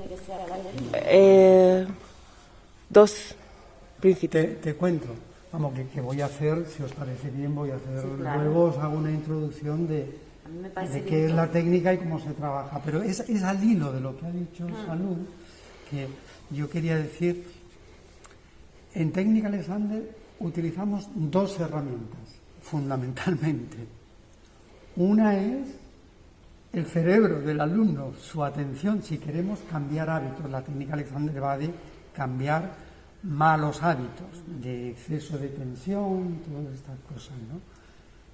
que sea bailarina? Dos principios. Te cuento, vamos, que voy a hacer, si os parece bien, voy a hacer, Sí, claro. luego os hago una introducción A mí me parece de bien qué es todo. la técnica y cómo se trabaja. Pero es al hilo de lo que ha dicho Salud, que yo quería decir, en técnica Alexander utilizamos dos herramientas, fundamentalmente. Una es el cerebro del alumno, su atención. Si queremos cambiar hábitos, la técnica Alexander va de cambiar malos hábitos, de exceso de tensión, todas estas cosas, ¿no?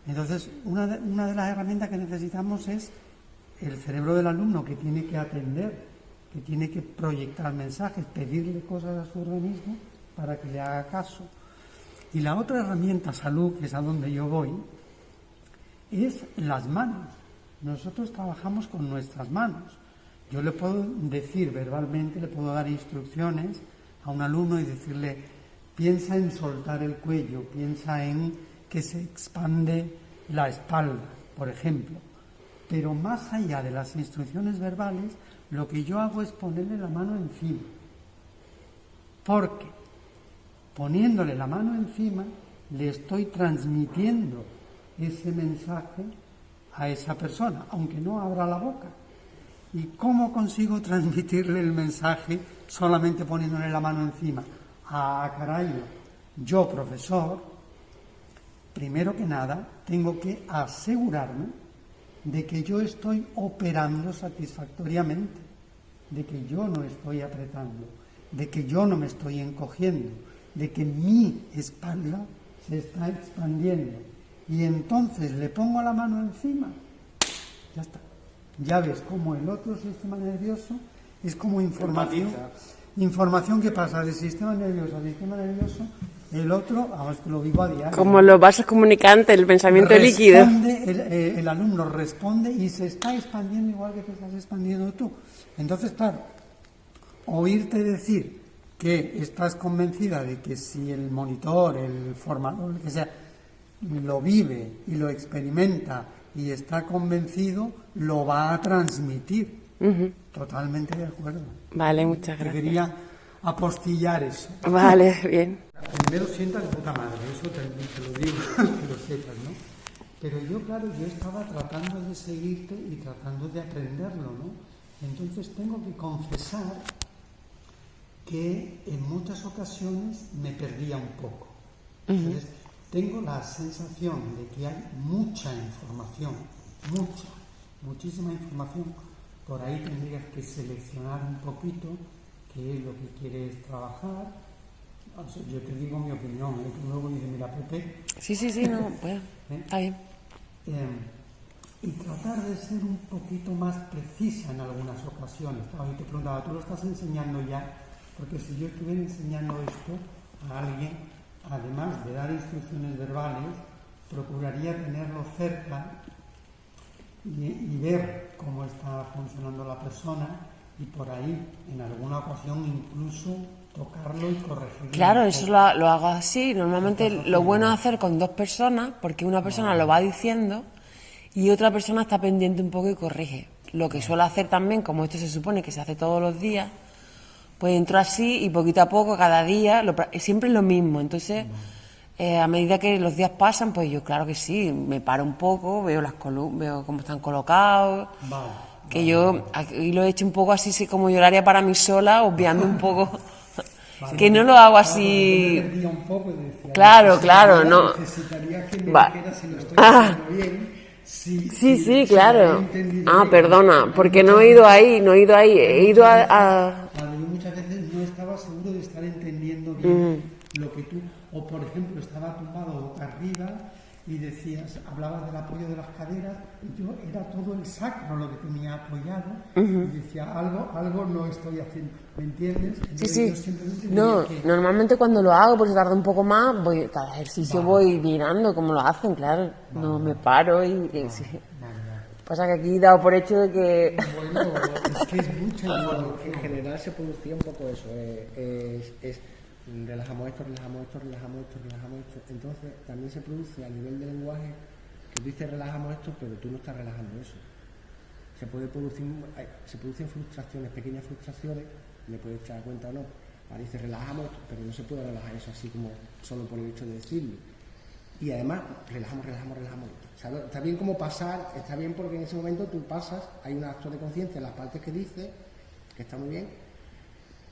Entonces, una de las herramientas que necesitamos es el cerebro del alumno, que tiene que atender, que tiene que proyectar mensajes, pedirle cosas a su organismo para que le haga caso. Y la otra herramienta, Salud, que es a donde yo voy, es las manos. Nosotros trabajamos con nuestras manos. Yo le puedo decir verbalmente, le puedo dar instrucciones a un alumno y decirle, piensa en soltar el cuello, piensa en que se expande la espalda, por ejemplo. Pero más allá de las instrucciones verbales, lo que yo hago es ponerle la mano encima. Porque poniéndole la mano encima, le estoy transmitiendo ese mensaje a esa persona, aunque no abra la boca. ¿Y cómo consigo transmitirle el mensaje solamente poniéndole la mano encima? Ah, caray, yo, profesor, primero que nada, tengo que asegurarme de que yo estoy operando satisfactoriamente, de que yo no estoy apretando, de que yo no me estoy encogiendo, de que mi espalda se está expandiendo. Y entonces le pongo la mano encima, ya está. Ya ves cómo el otro sistema nervioso es como información que pasa del sistema nervioso al sistema nervioso, el otro, vamos, que lo vivo a diario. Como los vasos comunicantes, el pensamiento líquido. El alumno responde y se está expandiendo igual que te estás expandiendo tú. Entonces, claro, oírte decir que estás convencida de que si el monitor, el formador, el que sea, lo vive y lo experimenta y está convencido, lo va a transmitir. Totalmente de acuerdo. Vale, muchas gracias. Quería apostillar eso. Vale, bien. Primero sienta de puta madre, eso te lo digo, que lo sepas, ¿no? Pero yo, claro, yo estaba tratando de seguirte y tratando de aprenderlo, ¿no? Entonces tengo que confesar que en muchas ocasiones me perdía un poco. Entonces, tengo la sensación de que hay mucha información, muchísima información. Por ahí tendrías que seleccionar un poquito qué es lo que quieres trabajar. O sea, yo te digo mi opinión, tú luego dices, mira, Pepe. Sí, no, bueno, está bien. Y tratar de ser un poquito más precisa en algunas ocasiones. Claro, yo te preguntaba, ¿tú lo estás enseñando ya? Porque si yo estuviera enseñando esto a alguien, además de dar instrucciones verbales, procuraría tenerlo cerca y ver cómo está funcionando la persona y por ahí, en alguna ocasión, incluso tocarlo y corregirlo. Claro, eso lo hago así. Normalmente lo bueno es hacer con dos personas, porque una persona lo va diciendo y otra persona está pendiente un poco y corrige. Lo que suelo hacer también, como esto se supone que se hace todos los días, pues entro así y poquito a poco, cada día, siempre es lo mismo. Entonces, a medida que los días pasan, pues yo, claro que sí, me paro un poco, veo veo cómo están colocados. Que yo aquí lo he hecho un poco así, como yo lo haría para mí sola, obviando un poco. Que no lo hago así. Claro, no. Necesitaría que me dijeras si lo estoy haciendo bien. Sí, claro. Perdona, porque no he ido ahí, he ido a... Yo muchas veces no estaba seguro de estar entendiendo bien lo que tú, o por ejemplo, estaba tumbado boca arriba y decías, hablabas del apoyo de las caderas, y yo era todo el sacro lo que tenía apoyado, y decía, algo no estoy haciendo, ¿me entiendes? Entonces, Sí. No, normalmente cuando lo hago, por si tarda un poco más, cada ejercicio voy mirando cómo lo hacen, claro, no me paro y sí. Pasa que aquí he dado por hecho de que... Bueno, es que es mucho. En general se producía un poco eso, relajamos esto. Entonces también se produce a nivel de lenguaje que tú dices relajamos esto, pero tú no estás relajando eso. se producen frustraciones, pequeñas frustraciones, le puedes echar cuenta o no. Ahora dice relajamos, pero no se puede relajar eso así como solo por el hecho de decirlo. Y además, relajamos. ¿Sabes? Está bien como pasar, está bien porque en ese momento tú pasas, hay un acto de conciencia en las partes que dices, que está muy bien,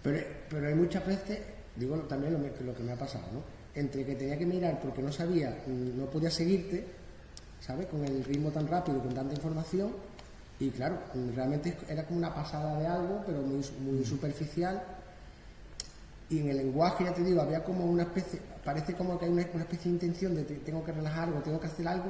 pero hay muchas veces, digo también lo que me ha pasado, ¿no? Entre que tenía que mirar porque no sabía, no podía seguirte, ¿sabes? Con el ritmo tan rápido, con tanta información, y claro, realmente era como una pasada de algo, pero muy superficial. Y en el lenguaje, ya te digo, había como una especie, parece como que hay una especie de intención de tengo que relajar algo, tengo que hacer algo,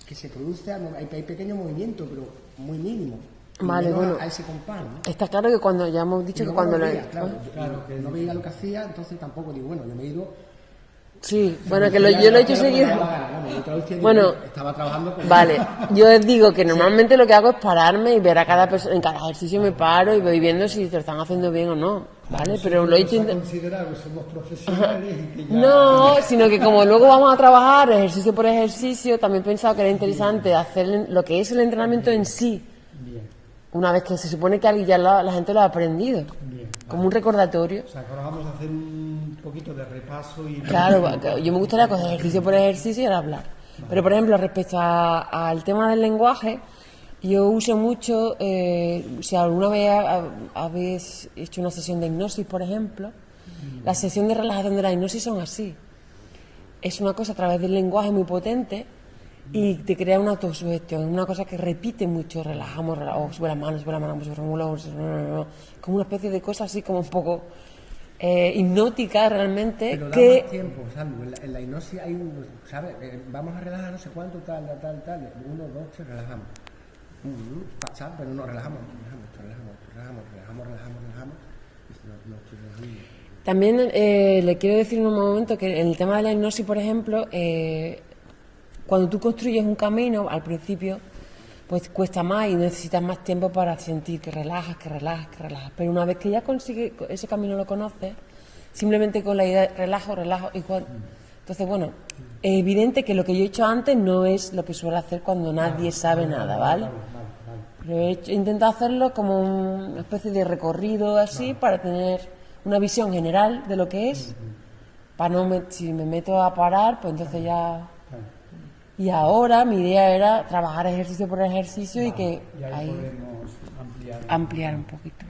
que se produce, hay pequeños movimientos, pero muy mínimos. Vale, bueno, a ese compás, ¿no? está claro que cuando, ya hemos dicho que cuando lo... No veía lo que hacía, entonces tampoco digo, bueno, yo me he ido... Sí, bueno, que yo lo he hecho seguido. Bueno, estaba trabajando con... Vale, yo os digo que normalmente lo que hago es pararme y ver a cada persona, en cada ejercicio me paro y voy viendo si te lo están haciendo bien o no, ¿vale? Pero lo he hecho... considerar que somos profesionales y que ya... No, sino que como luego vamos a trabajar ejercicio por ejercicio, también he pensado que era interesante hacer lo que es el entrenamiento en sí. Bien, Una vez que se supone que alguien ya la gente lo ha aprendido, bien. como un recordatorio. O sea, que ahora vamos a hacer un poquito de repaso y... Claro, yo me gustaría coger ejercicio por ejercicio y ahora hablar. Pero, por ejemplo, respecto al tema del lenguaje, yo uso mucho, si alguna vez habéis hecho una sesión de hipnosis, por ejemplo, la sesión de relajación de la hipnosis son así. Es una cosa a través del lenguaje muy potente y te crea una autosugestión, una cosa que repite mucho, relajamos, sube la mano, como una especie de cosa así como un poco hipnótica realmente. Pero da que más tiempo, Salvo, en la hipnosis hay un, ¿sabes? Vamos a relajar no sé cuánto, tal, 1, 2, 3, relajamos. ¿Sabes? Pero no, relajamos. Y no estoy relajando. También le quiero decir en un momento que en el tema de la hipnosis, por ejemplo, cuando tú construyes un camino, al principio, pues cuesta más y necesitas más tiempo para sentir que relajas. Pero una vez que ya consigues, ese camino lo conoces, simplemente con la idea de relajo, igual. Entonces, bueno, es evidente que lo que yo he hecho antes no es lo que suelo hacer cuando nadie sabe nada, ¿vale? Pero he intentado hacerlo como una especie de recorrido así para tener una visión general de lo que es, para no si me meto a parar, pues entonces ya... Y ahora mi idea era trabajar ejercicio por ejercicio y que ahí podemos ampliar un poquito.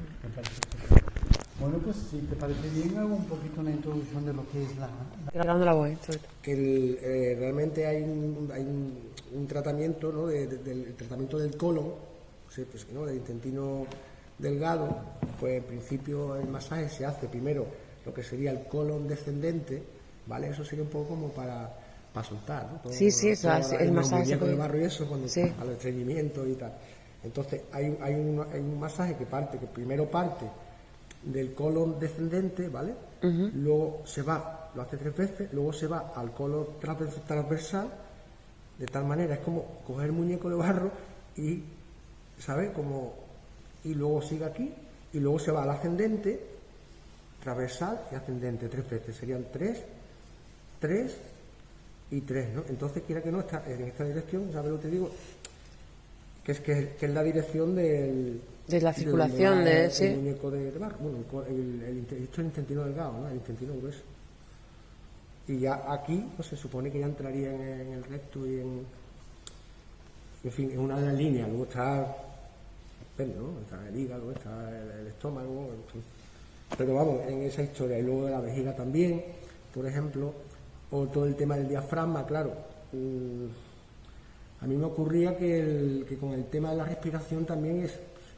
Bueno, pues si te parece bien, hago un poquito una introducción de lo que es la... Grabando la voz, sobre todo. Que realmente hay un tratamiento, ¿no? del tratamiento del colon, sí, pues, ¿no? Del intestino delgado, pues en principio el masaje se hace primero lo que sería el colon descendente, ¿vale? Eso sería un poco como para soltar, ¿no? Sí, eso hace el masaje. El muñeco de barro y eso, cuando sí. al estreñimiento y tal. Entonces hay un masaje que primero parte del colon descendente, ¿vale? Luego se va, lo hace 3 veces, luego se va al colon transversal, de tal manera, es como coger el muñeco de barro y, ¿sabes? Y luego sigue aquí, y luego se va al ascendente, transversal y ascendente 3 veces, serían 3 y 3, ¿no? Entonces, quiera que no, está en esta dirección, ¿sabes lo que te digo? Que es la dirección de la circulación del muñeco de barro, bueno, el intestino delgado, ¿no? El intestino grueso. Y ya aquí, pues se supone que ya entraría en el recto y en fin, en una de las líneas. Luego está ¿no? Está el hígado, está el estómago, en fin. Pero vamos, en esa historia. Y luego de la vejiga también, por ejemplo, o todo el tema del diafragma, claro. A mí me ocurría que con el tema de la respiración también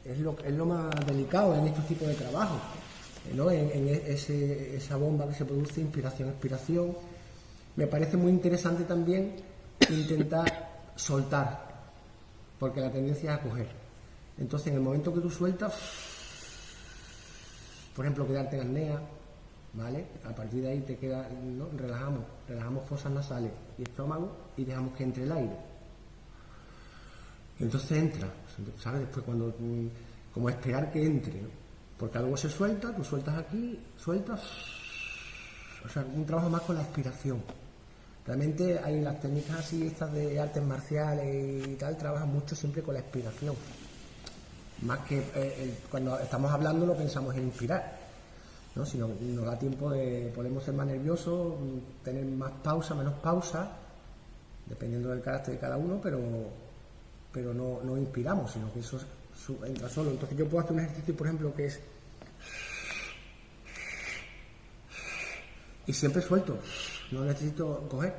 es lo más delicado en este tipo de trabajo, ¿no? En esa bomba que se produce, inspiración-expiración. Me parece muy interesante también intentar soltar, porque la tendencia es a coger. Entonces, en el momento que tú sueltas, por ejemplo, quedarte en apnea, ¿vale? A partir de ahí te queda, ¿no? Relajamos fosas nasales y estómago y dejamos que entre el aire. Y entonces entra, ¿sabes? Después cuando, como esperar que entre, ¿no? Porque algo se suelta, tú sueltas aquí, sueltas, o sea, un trabajo más con la expiración. Realmente hay las técnicas así, estas de artes marciales y tal, trabajan mucho siempre con la expiración. más que cuando estamos hablando no pensamos en inspirar, ¿no? Sino nos da tiempo podemos ser más nerviosos, tener más pausa, menos pausa, dependiendo del carácter de cada uno, pero no inspiramos, sino que eso entra solo. Entonces yo puedo hacer un ejercicio, por ejemplo, que es y siempre suelto, no necesito coger,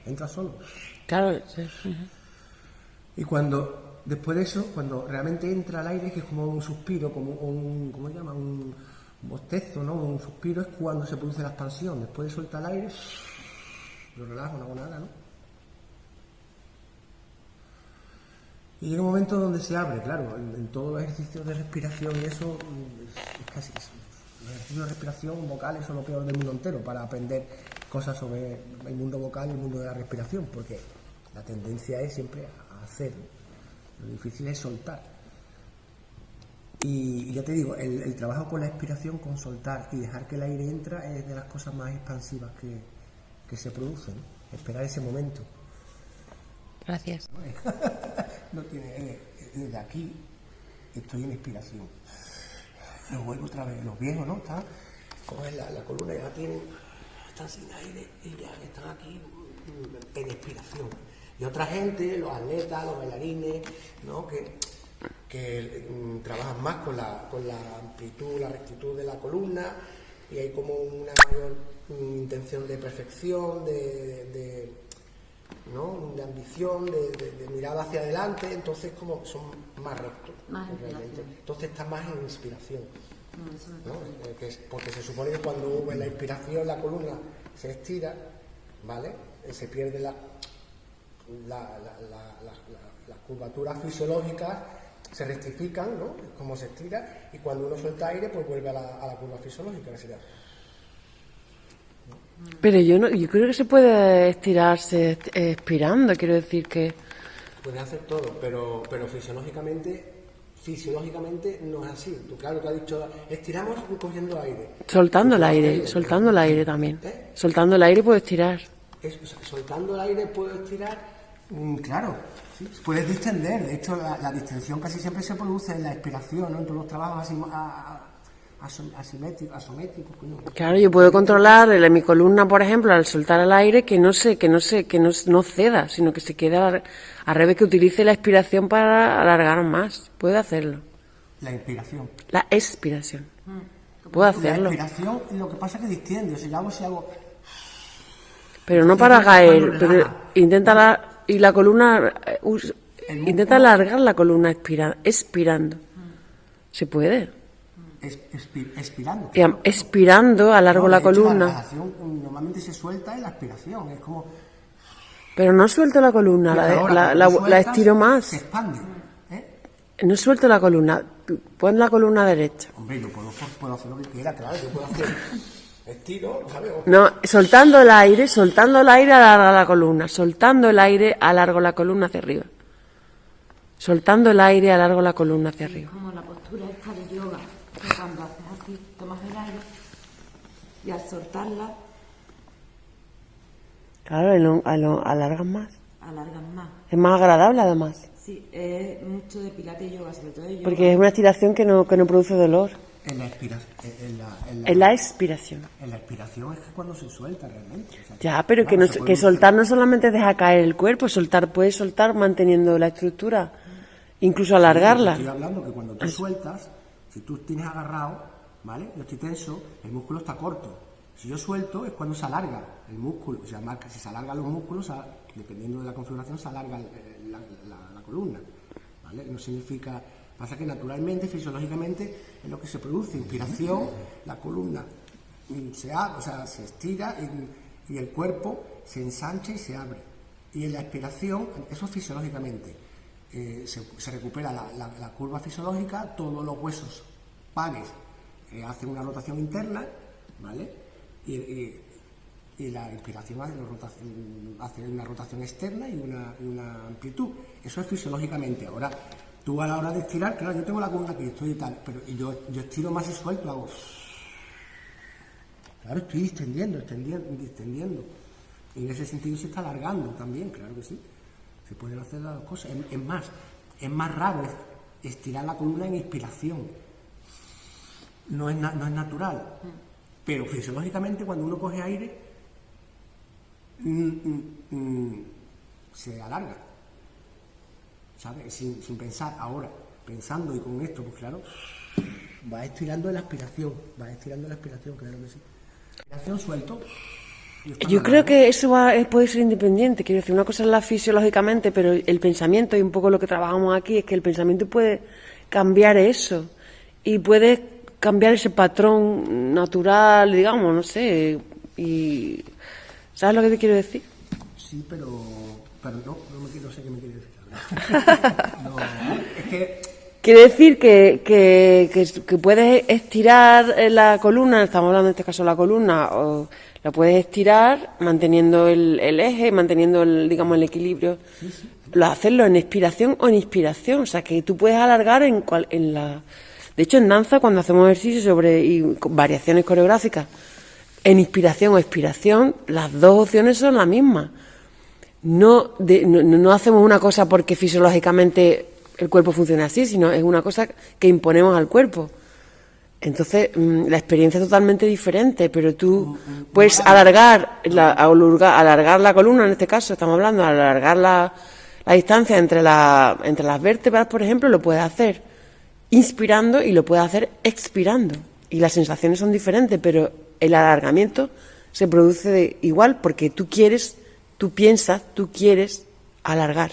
entra solo. Claro, sí. Y cuando, después de eso, cuando realmente entra el aire, que es como un suspiro, como ¿cómo se llama? Un bostezo, ¿no? Un suspiro es cuando se produce la expansión. Después de soltar el aire, lo relajo, no hago nada, ¿no? Y llega un momento donde se abre, claro, en todos los ejercicios de respiración y eso, es casi eso. Los ejercicios de respiración vocales son lo peor del mundo entero para aprender cosas sobre el mundo vocal y el mundo de la respiración, porque la tendencia es siempre a hacer, lo difícil es soltar. Y ya te digo, el trabajo con la expiración, con soltar y dejar que el aire entra es de las cosas más expansivas que se producen, esperar ese momento. Gracias. No tiene, desde aquí estoy en inspiración. Lo vuelvo otra vez, los viejos, ¿no? Cogen la columna, ya la tienen, están sin aire y ya están aquí en expiración. Y otra gente, los atletas, los bailarines, ¿no? que trabajan más con la amplitud, la rectitud de la columna, y hay como una mayor intención de perfección, ¿no? De ambición, de mirada hacia adelante, entonces como son más rectos, realmente. Entonces está más en inspiración, ¿no? Porque se supone que cuando en la inspiración la columna se estira, ¿vale? Se pierde las curvaturas fisiológicas, se rectifican, ¿no? Como se estira, y cuando uno suelta aire pues vuelve a la curva fisiológica, que sería. Pero yo creo que se puede estirarse expirando, quiero decir que... Puedes hacer todo, pero fisiológicamente no es así. Tú, claro, tú has dicho, estiramos cogiendo aire. Soltando el aire también. Soltando el aire puedo estirar. Soltando el aire puedo estirar, claro, sí, puedes distender. De hecho, la distensión casi siempre se produce en la expiración, ¿no? En todos los trabajos asométricos. Claro, yo puedo controlar mi columna, por ejemplo, al soltar el aire, que no ceda, sino que se quede al revés, que utilice la expiración para alargar más. Puedo hacerlo. La inspiración. La expiración. Puedo hacerlo. La expiración, lo que pasa es que distiende. O sea, si hago... Pero no para caer. Pero y la columna... intenta alargar la columna expirando. ¿Se puede? Expirando. Claro. Expirando, alargo la columna. La relajación normalmente se suelta en la expiración, es como... Pero no suelto la columna, la estiro más. Se expande. No suelto la columna, pon la columna derecha. Hombre, yo puedo hacer lo que quiera, claro, yo puedo hacer estiro, ¿sabes? No, soltando el aire, alargo la columna. Soltando el aire, alargo la columna hacia arriba. Soltando el aire, alargo la columna hacia arriba. Como la postura esta de yoga, que cuando haces así, tomas el aire y al soltarla, claro, alargas más. alargas más. Es más agradable además. Sí, es mucho de pilates y yoga, sobre todo de yoga. Porque es una estiración que no produce dolor. En la expiración. En la expiración. En la expiración es que cuando se suelta realmente. O sea, Ya, pero claro, que soltar no solamente deja caer el cuerpo, puedes soltar manteniendo la estructura, incluso alargarla. Estoy hablando que cuando tú sueltas, si tú tienes agarrado, ¿vale? Yo estoy tenso, el músculo está corto. Si yo suelto es cuando se alarga el músculo. O sea, si se alargan los músculos, dependiendo de la configuración, se alarga la columna, ¿vale? No significa... Pasa que naturalmente, fisiológicamente, es lo que se produce. Inspiración, la columna se estira y el cuerpo se ensancha y se abre. Y en la expiración, eso fisiológicamente, se recupera la curva fisiológica, todos los huesos pares hacen una rotación interna, ¿vale? Y la inspiración hace una rotación externa y una amplitud. Eso es fisiológicamente. Ahora, tú a la hora de estirar, claro, yo tengo la columna aquí, estoy y tal, pero yo estiro más y suelto, hago... Claro, estoy distendiendo. Y en ese sentido se está alargando también, claro que sí. Se pueden hacer las dos cosas. Es más, es más raro estirar la columna en inspiración. No es natural. Pero fisiológicamente, cuando uno coge aire, se alarga. ¿Sabes? Sin pensar. Ahora, pensando y con esto, pues claro, va estirando la aspiración, claro que sí. Aspiración suelto. Yo creo que eso puede ser independiente. Quiero decir, una cosa es la fisiológicamente, pero el pensamiento, y un poco lo que trabajamos aquí, es que el pensamiento puede cambiar eso. Y puede cambiar ese patrón natural, digamos, no sé. Y ¿sabes lo que te quiero decir? Sí, pero no sé qué me quiere decir. No, es que... Quiere decir que puedes estirar la columna, estamos hablando en este caso de la columna, o la puedes estirar manteniendo el eje, manteniendo el equilibrio. Sí. Hacerlo en expiración o en inspiración, o sea que tú puedes alargar en la... De hecho, en danza, cuando hacemos ejercicios y variaciones coreográficas, en inspiración o expiración, las dos opciones son las mismas. No hacemos una cosa porque fisiológicamente el cuerpo funciona así, sino es una cosa que imponemos al cuerpo. Entonces, la experiencia es totalmente diferente, pero tú puedes alargar la columna, en este caso estamos hablando, alargar la distancia entre las vértebras, por ejemplo, lo puedes hacer inspirando y lo puedes hacer expirando. Y las sensaciones son diferentes, pero el alargamiento se produce igual porque tú quieres alargar.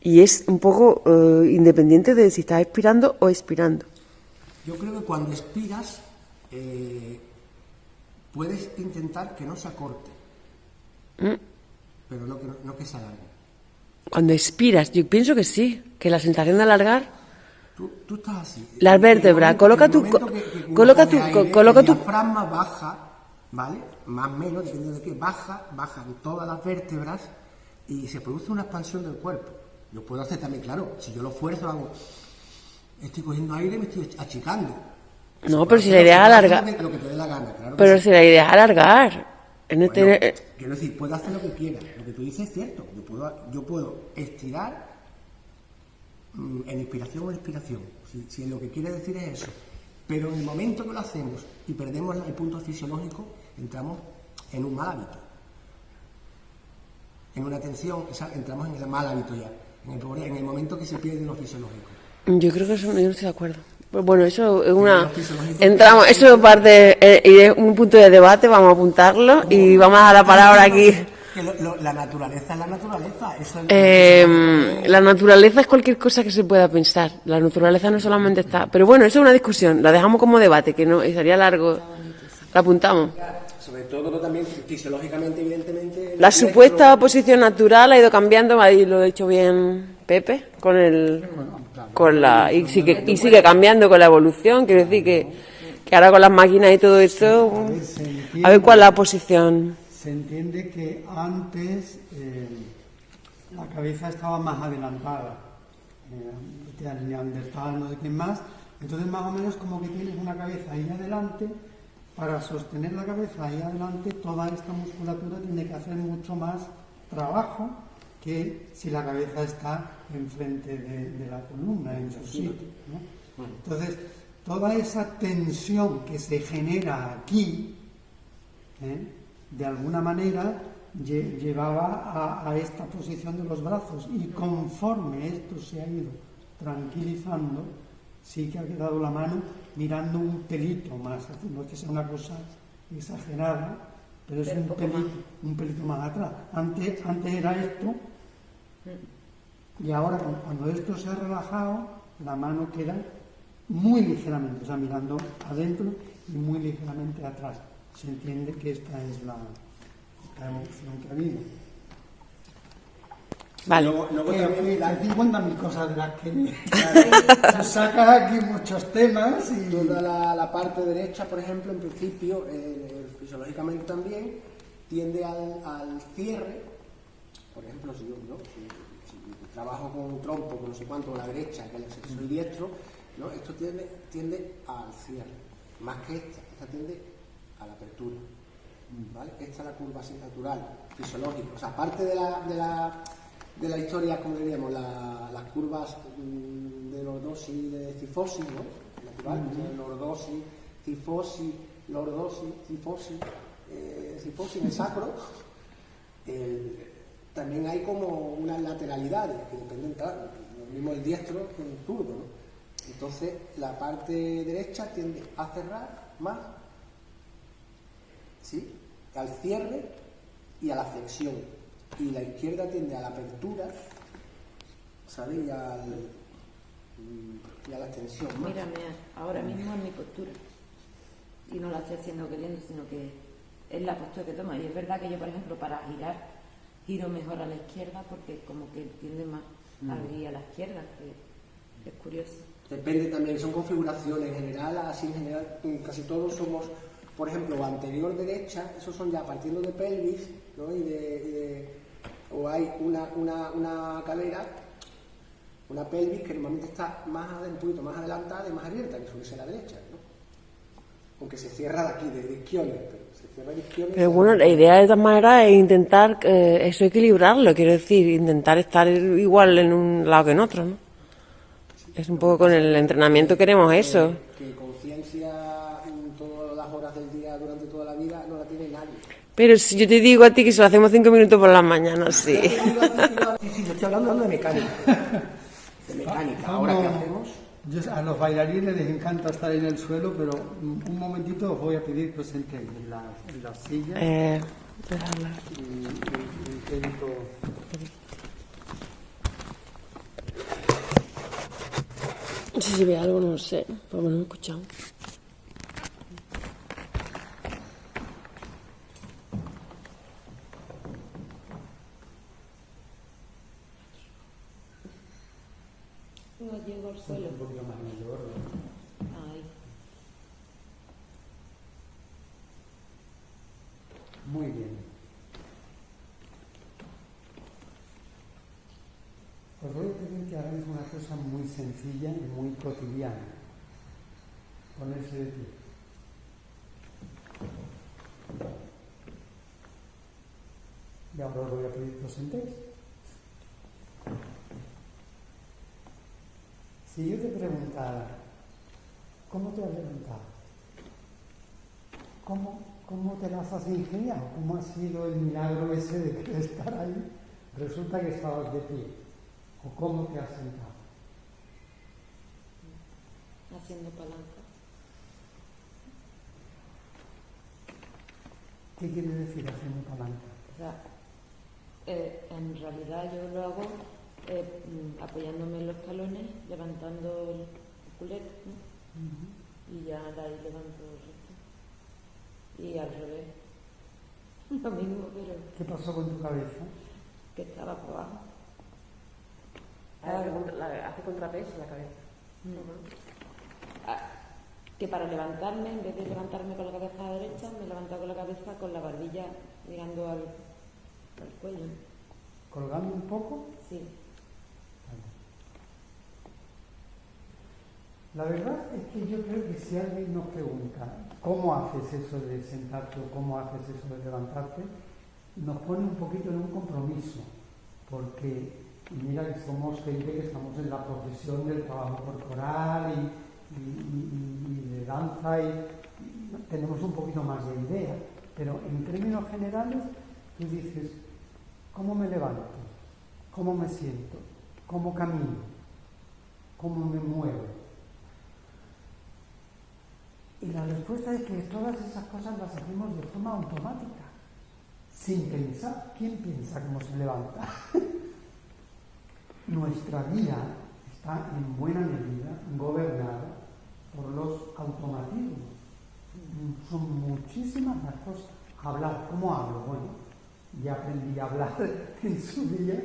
Y es un poco independiente de si estás expirando o expirando. Yo creo que cuando expiras puedes intentar que no se acorte, pero no que se alargue. Cuando expiras, yo pienso que sí, que la sensación de alargar... Tú estás así. Las vértebras, coloca tu diafragma baja, ¿vale? Más o menos, dependiendo de qué, bajan todas las vértebras y se produce una expansión del cuerpo. Yo puedo hacer también, claro, si yo lo fuerzo, estoy cogiendo aire y me estoy achicando. No, pero si la idea es alargar. Lo que te dé la gana, claro. Pero si la idea es alargar. Quiero decir, puedo hacer lo que quiera. Lo que tú dices es cierto. Yo puedo estirar en inspiración o expiración. Si lo que quiere decir es eso. Pero en el momento que lo hacemos y perdemos el punto fisiológico, entramos en un mal hábito. En una tensión, entramos en el mal hábito ya. En el momento que se pierde lo fisiológico. Yo creo que eso, yo no estoy de acuerdo. Bueno, eso es eso es parte, y es un punto de debate, vamos a apuntarlo y vamos a dar la palabra aquí. La naturaleza es la naturaleza. La naturaleza es cualquier cosa que se pueda pensar. La naturaleza no solamente está... Pero bueno, eso es una discusión, la dejamos como debate, que no sería largo. La apuntamos. Sobre todo también fisiológicamente, evidentemente... La supuesta posición natural ha ido cambiando, ahí lo ha dicho bien Pepe, y sigue cambiando con la evolución. Quiero decir que ahora con las máquinas y todo esto, a ver cuál es la posición. Se entiende que antes la cabeza estaba más adelantada, de Neandertal, no sé quién más, entonces más o menos como que tienes una cabeza ahí adelante. Para sostener la cabeza ahí adelante, toda esta musculatura tiene que hacer mucho más trabajo que si la cabeza está enfrente de la columna, en su sitio, ¿no? Entonces, toda esa tensión que se genera aquí, de alguna manera llevaba a esta posición de los brazos, y conforme esto se ha ido tranquilizando, sí que ha quedado la mano mirando un pelito más, no es que sea una cosa exagerada, pero es un pelito más atrás. Antes era esto, y ahora cuando esto se ha relajado, la mano queda muy ligeramente, o sea, mirando adentro y muy ligeramente atrás. Se entiende que esta es la evolución que ha habido. Vale. Luego también las 50.000 cosas de las que sacas aquí muchos temas y... Toda la parte derecha, por ejemplo, en principio, fisiológicamente también, tiende al cierre. Por ejemplo, si trabajo con un trompo, con no sé cuánto, con la derecha, que soy diestro, ¿no? Esto tiende al cierre, más que esta tiende a la apertura, ¿vale? Esta es la curva así natural, fisiológica. O sea, aparte de de la historia, como diríamos, las curvas de lordosis y de cifosis, ¿no? Natural, lordosis, cifosis, cifosis en el sacro. También hay como unas lateralidades que dependen, claro, lo mismo el diestro que el zurdo, ¿no? Entonces la parte derecha tiende a cerrar más, ¿sí?, al cierre y a la flexión, y la izquierda tiende a la apertura, ¿sabes?, y a la extensión más. Mírame, ahora mismo en mi postura. Y no la estoy haciendo queriendo, sino que es la postura que toma. Y es verdad que yo, por ejemplo, para girar, giro mejor a la izquierda porque como que tiende más a abrir a la izquierda, que es curioso. Depende también, son configuraciones en general, así en general casi todos somos, por ejemplo, anterior derecha, esos son ya partiendo de pelvis, ¿no? O hay una cadera, una pelvis que normalmente está un poquito más adelantada y más abierta, que suele ser la derecha, ¿no? Aunque se cierra de aquí, de isquiones, pero se cierra de isquiones. Pero bueno, la idea de todas maneras es intentar eso, equilibrarlo, quiero decir, intentar estar igual en un lado que en otro, ¿no? Es un poco con el entrenamiento queremos eso. Que conciencia en todas las horas del día durante toda la vida no la tiene nadie. Pero si yo te digo a ti que se lo hacemos 5 minutos por las mañanas, sí. Sí, yo estoy hablando de mecánica. De mecánica. Ahora, ¿qué hacemos? A los bailarines les encanta estar en el suelo, pero un momentito os voy a pedir que os sentéis en las sillas. Déjala. Intento... Si se ve algo, no lo sé, pero bueno, he escuchado. No llego al suelo. Un poquito más en el orden. Ay. Muy bien. Os voy a pedir que hagáis una cosa muy sencilla y muy cotidiana. Ponerse de pie. Y ahora os voy a pedir que os sentéis. Si yo te preguntara, ¿cómo te has levantado? ¿Cómo te las has ingeniado? ¿Cómo ha sido el milagro ese de estar ahí? Resulta que estabas de pie. ¿O cómo te has sentado? Haciendo palanca. ¿Qué quiere decir haciendo palanca? O sea, en realidad yo lo hago apoyándome en los talones, levantando el culete, ¿no? Y ya de ahí levanto el resto. Y al revés. Lo mismo, pero ¿Qué pasó con tu cabeza? que estaba por abajo. Hace contrapeso la cabeza. Que para levantarme, en vez de levantarme con la cabeza derecha, me levanto con la cabeza con la barbilla mirando al cuello. ¿Colgando un poco? Sí. La verdad es que yo creo que si alguien nos pregunta cómo haces eso de sentarte o cómo haces eso de levantarte, nos pone un poquito en un compromiso, porque mira que somos gente que estamos en la profesión del trabajo corporal y de danza y tenemos un poquito más de idea, pero en términos generales tú dices, ¿cómo me levanto? ¿Cómo me siento? ¿Cómo camino? ¿Cómo me muevo? Y la respuesta es que todas esas cosas las hacemos de forma automática, sin pensar. ¿Quién piensa cómo se levanta? Nuestra vida está en buena medida gobernada por los automatismos. Son muchísimas las cosas. Hablar, ¿cómo hablo? Bueno, ya aprendí a hablar en su día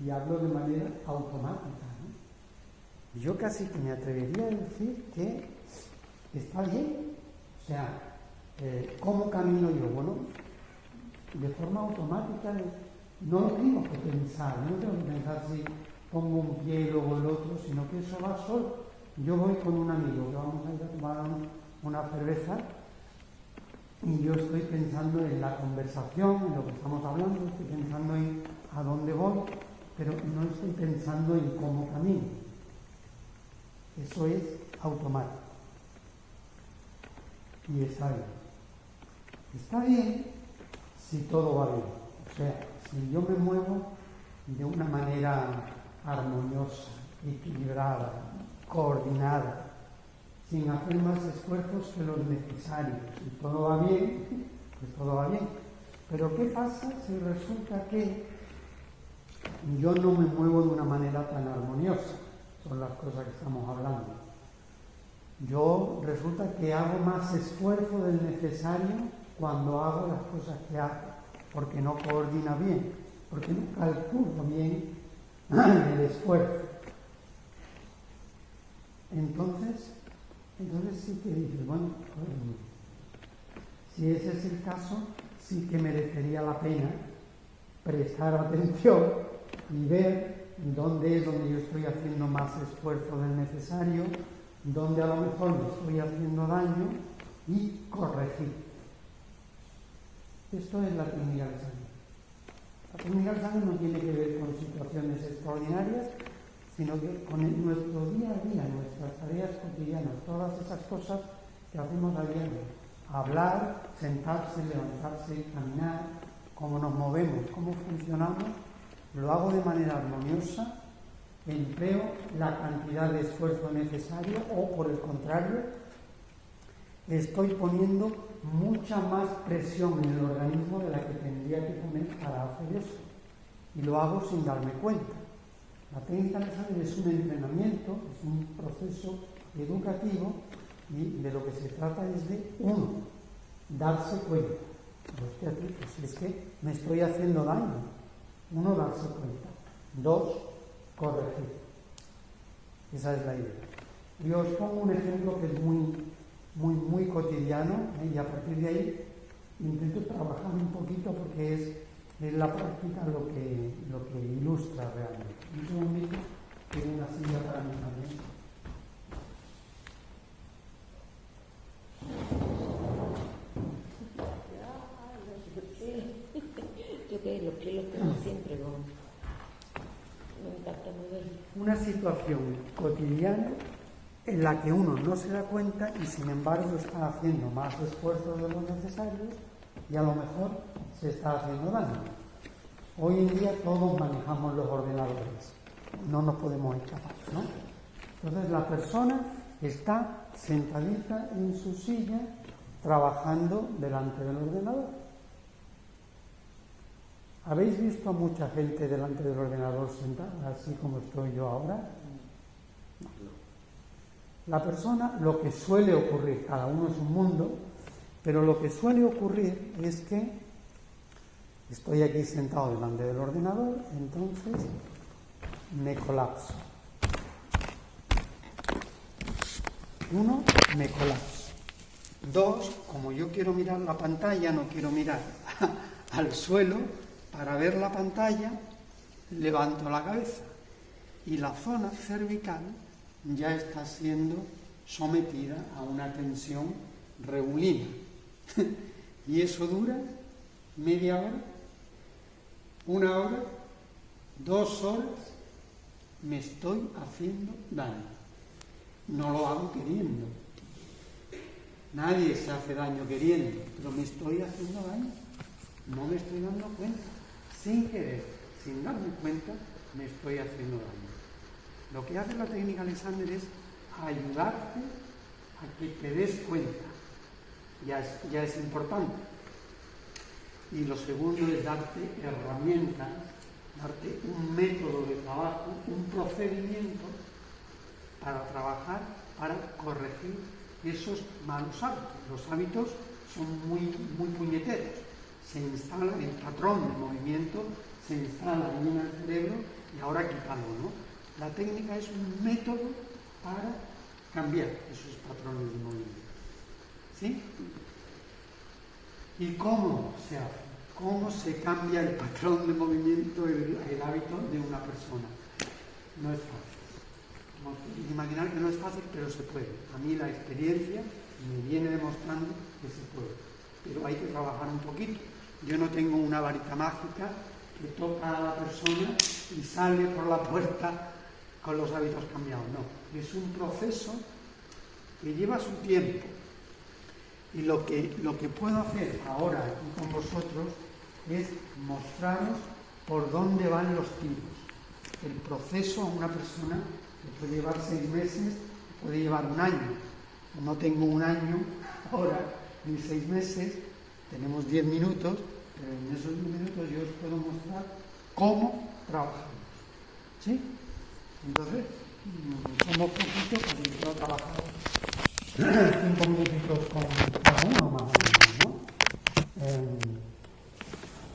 y hablo de manera automática, ¿no? Yo casi que me atrevería a decir que está bien. O sea, ¿cómo camino yo? Bueno, de forma automática, no lo tengo que pensar, no tengo que pensar si pongo un pie y luego el otro, sino que eso va solo. Yo voy con un amigo que vamos a ir a tomar una cerveza y yo estoy pensando en la conversación, en lo que estamos hablando, estoy pensando en a dónde voy, pero no estoy pensando en cómo camino. Eso es automático. Y está bien. Está bien si todo va bien. O sea, si yo me muevo de una manera armoniosa, equilibrada, coordinada, sin hacer más esfuerzos que los necesarios. Si todo va bien, pues todo va bien. Pero ¿qué pasa si resulta que yo no me muevo de una manera tan armoniosa? Son las cosas que estamos hablando. Yo resulta que hago más esfuerzo del necesario cuando hago las cosas que hago, porque no coordina bien, porque no calculo bien el esfuerzo. Entonces sí que dices, bueno, si ese es el caso, sí que merecería la pena prestar atención y ver dónde es donde yo estoy haciendo más esfuerzo del necesario, dónde a lo mejor me estoy haciendo daño y corregir. Esto es la técnica del Sangre. La técnica del Sangre no tiene que ver con situaciones extraordinarias, sino que con nuestro día a día, nuestras tareas cotidianas, todas esas cosas que hacemos a diario. Hablar, sentarse, levantarse, caminar, cómo nos movemos, cómo funcionamos, lo hago de manera armoniosa, empleo la cantidad de esfuerzo necesario o, por el contrario, estoy poniendo mucha más presión en el organismo de la que tendría que poner para hacer eso. Y lo hago sin darme cuenta. La técnica del Sangre es un entrenamiento, es un proceso educativo y de lo que se trata es de, uno, darse cuenta. Hostia, pues es que me estoy haciendo daño. Uno, darse cuenta. Dos, corregir. Esa es la idea. Yo os pongo un ejemplo que es muy cotidiano, y a partir de ahí intento trabajar un poquito porque es la práctica lo que ilustra realmente. Un segundito, tengo una silla para mí también. Yo que los kilos tengo siempre con... Me encanta moverlo. Una situación cotidiana en la que uno no se da cuenta y sin embargo está haciendo más esfuerzos de los necesarios y a lo mejor se está haciendo daño. Hoy en día todos manejamos los ordenadores, no nos podemos escapar, ¿no? Entonces la persona está sentadita en su silla trabajando delante del ordenador. ¿Habéis visto a mucha gente delante del ordenador sentada, así como estoy yo ahora? No. La persona, lo que suele ocurrir, cada uno es un mundo, pero lo que suele ocurrir es que estoy aquí sentado delante del ordenador, entonces me colapso. Uno, me colapso. Dos, como yo quiero mirar la pantalla, no quiero mirar al suelo para ver la pantalla, levanto la cabeza y la zona cervical ya está siendo sometida a una tensión reulina. Y eso dura media hora, 1 hora, 2 horas, me estoy haciendo daño. No lo hago queriendo. Nadie se hace daño queriendo, pero me estoy haciendo daño. No me estoy dando cuenta. Sin querer, sin darme cuenta, me estoy haciendo daño. Lo que hace la técnica Alexander es ayudarte a que te des cuenta. Ya es importante. Y lo segundo es darte herramientas, darte un método de trabajo, un procedimiento para trabajar, para corregir esos malos hábitos. Los hábitos son muy puñeteros. Se instala el patrón de movimiento, se instala en el cerebro y ahora quitarlo, ¿no? La técnica es un método para cambiar esos patrones de movimiento. ¿Sí? ¿Y cómo se hace? ¿Cómo se cambia el patrón de movimiento, el hábito de una persona? No es fácil. No podéis imaginar que no es fácil, pero se puede. A mí la experiencia me viene demostrando que se puede. Pero hay que trabajar un poquito. Yo no tengo una varita mágica que toca a la persona y sale por la puerta con los hábitos cambiados. No, es un proceso que lleva su tiempo. Y lo que puedo hacer ahora aquí con vosotros es mostraros por dónde van los tiros. El proceso a una persona que puede llevar 6 meses, puede llevar un año. No tengo un año ahora, ni 6 meses, tenemos 10 minutos, pero en esos 10 minutos yo os puedo mostrar cómo trabajamos. ¿Sí? Entonces, somos poquitos, casi no trabajamos 5 minutitos con cada uno más o menos, ¿no?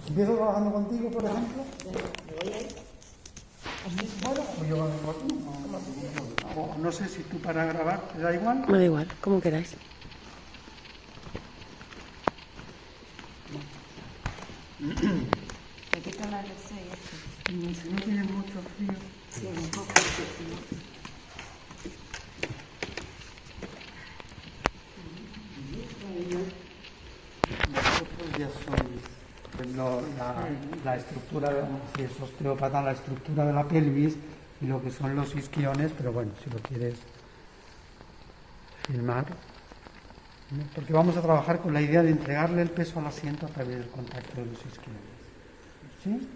¿Empiezo trabajando contigo, por ejemplo? ¿Me voy a ir? Bueno, o yo vengo aquí. No sé si tú para grabar te da igual. Me da igual, como queráis. ¿Me quitan la lección y esto? Si no tienes mucho frío. Sí, un poco. Vosotros ya sois la estructura, si es osteópata, la estructura de la pelvis y lo que son los isquiones, pero bueno, si lo quieres filmar, ¿no? Porque vamos a trabajar con la idea de entregarle el peso al asiento a través del contacto de los isquiones. ¿Sí?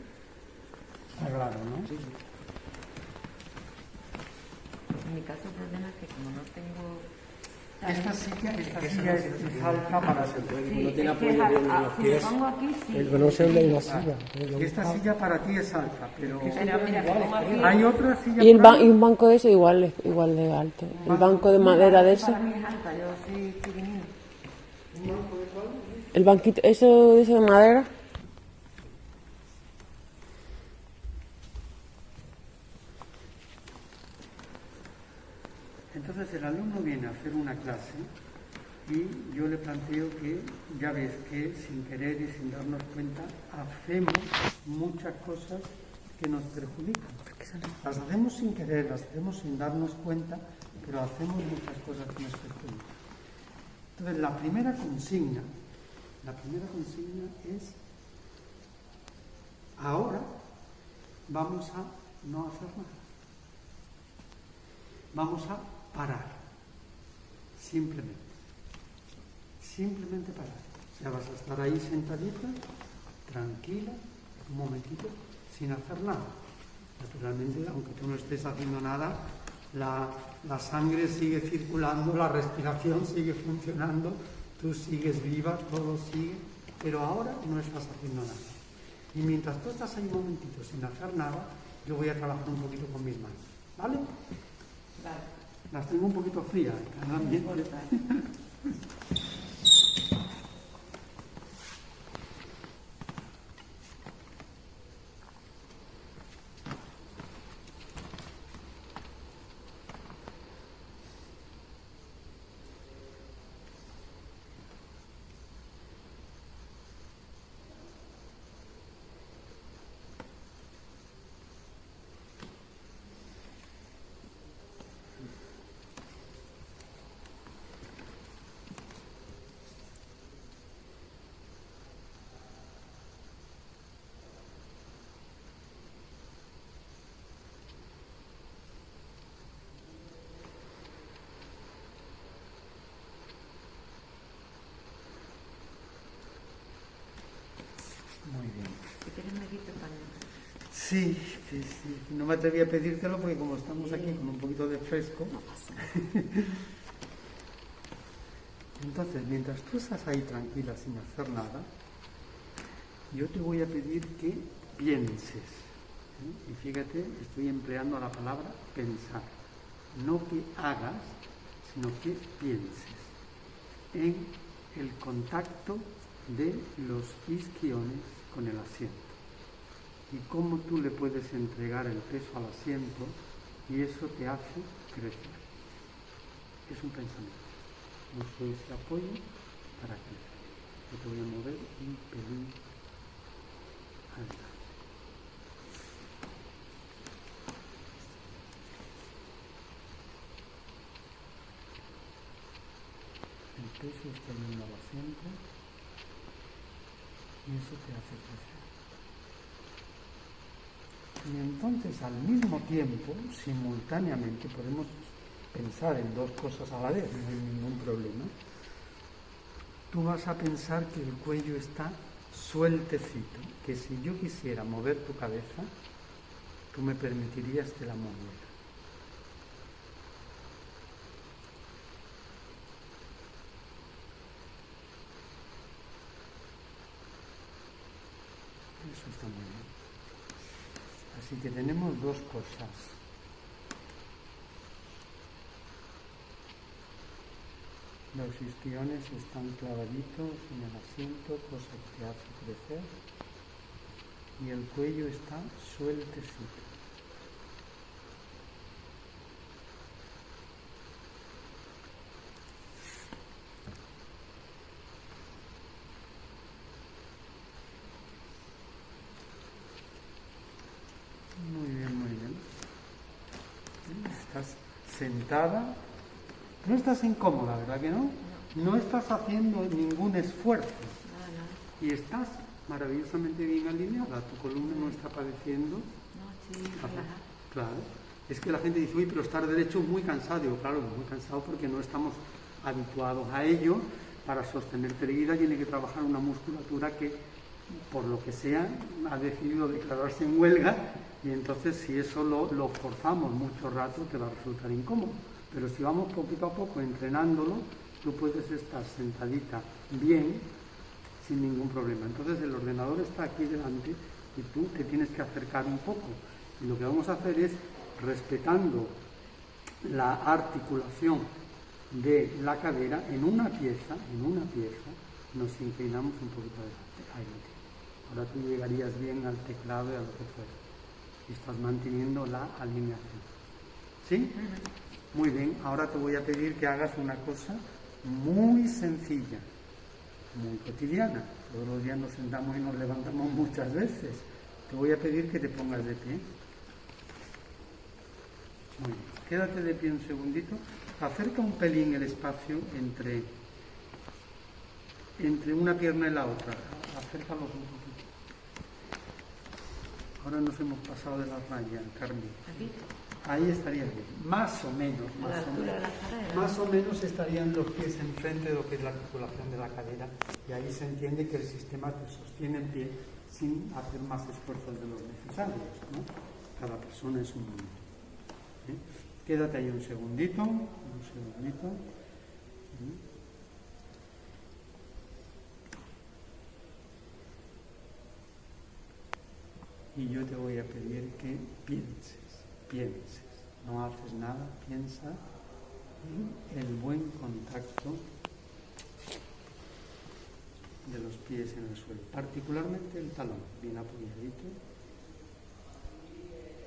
Está claro, ¿no? Sí. En mi caso el problema es que como no tengo... Esta silla es alta para No Sí, tiene es que apoyo bien en los si me pies. pongo aquí, sí. El que no se ve en la silla. Esta silla para ti es alta, pero Pero mira, me pongo aquí... hay otra silla Y, por ahí. y un banco de ese igual de alto. El banco de madera de ese. Para mí es alta, yo soy chiquinina. El banquito, eso de ese de madera. Entonces el alumno viene a hacer una clase y yo le planteo que, ya ves que sin querer y sin darnos cuenta, hacemos muchas cosas que nos perjudican. Las hacemos sin querer, las hacemos sin darnos cuenta, pero hacemos muchas cosas que nos perjudican. Entonces la primera consigna es, ahora vamos a no hacer nada. Vamos a parar, simplemente parar. O sea, vas a estar ahí sentadita, tranquila, un momentito, sin hacer nada. Naturalmente, aunque tú no estés haciendo nada, la sangre sigue circulando, la respiración sigue funcionando, tú sigues viva, todo sigue, pero ahora no estás haciendo nada. Y mientras tú estás ahí un momentito sin hacer nada, yo voy a trabajar un poquito con mis manos, ¿vale? Vale. Las tengo un poquito frías, también. Muy bien. Si quieres me quito el paño. Sí. No me atreví a pedírtelo porque como estamos aquí con un poquito de fresco. No pasa. Entonces, mientras tú estás ahí tranquila sin hacer nada, yo te voy a pedir que pienses. Y fíjate, estoy empleando la palabra pensar. No que hagas, sino que pienses en el contacto de los isquiones con el asiento y cómo tú le puedes entregar el peso al asiento y eso te hace crecer. Es un pensamiento. Uso ese apoyo para crecer. Yo te voy a mover un pelín adelante. El peso está yendo al asiento y eso te hace crecer. Y entonces al mismo tiempo, simultáneamente, podemos pensar en dos cosas a la vez, no hay ningún problema. Tú vas a pensar que el cuello está sueltecito, que si yo quisiera mover tu cabeza, tú me permitirías que la moviera. Eso está muy bien. Así que tenemos dos cosas. Los isquiones están clavaditos en el asiento, cosa que te hace crecer. Y el cuello está sueltecito. Muy bien, muy bien. Estás sentada. No estás incómoda, ¿verdad que no? No estás haciendo ningún esfuerzo. Y estás maravillosamente bien alineada. Tu columna no está padeciendo. No, estoy relajada. Claro. Es que la gente dice, uy, pero estar derecho es muy cansado. Digo, claro, muy cansado porque no estamos habituados a ello. Para sostenerte erguida tiene que trabajar una musculatura que, por lo que sea, ha decidido declararse en huelga, y entonces si eso lo forzamos mucho rato te va a resultar incómodo. Pero si vamos poquito a poco entrenándolo, tú puedes estar sentadita bien, sin ningún problema. Entonces el ordenador está aquí delante y tú te tienes que acercar un poco. Y lo que vamos a hacer es, respetando la articulación de la cadera, en una pieza, nos inclinamos un poquito adelante. Ahí lo tienes. Ahora tú llegarías bien al teclado y a lo que fuera. Y estás manteniendo la alineación. ¿Sí? Muy bien. Ahora te voy a pedir que hagas una cosa muy sencilla, muy cotidiana. Todos los días nos sentamos y nos levantamos muchas veces. Te voy a pedir que te pongas de pie. Muy bien. Quédate de pie un segundito. Acerca un pelín el espacio entre una pierna y la otra. Acércalos un poquito. Ahora nos hemos pasado de la raya, Carmen. ¿Aquí? Ahí estaría bien. Más o menos. A la altura de la cadera. Más o menos estarían los pies enfrente de lo que es la articulación de la cadera. Y ahí se entiende que el sistema te sostiene en pie sin hacer más esfuerzos de los necesarios, ¿no? Cada persona es un mundo. Quédate ahí un segundito. Y yo te voy a pedir que pienses. No haces nada, piensa en el buen contacto de los pies en el suelo, particularmente el talón, bien apoyadito,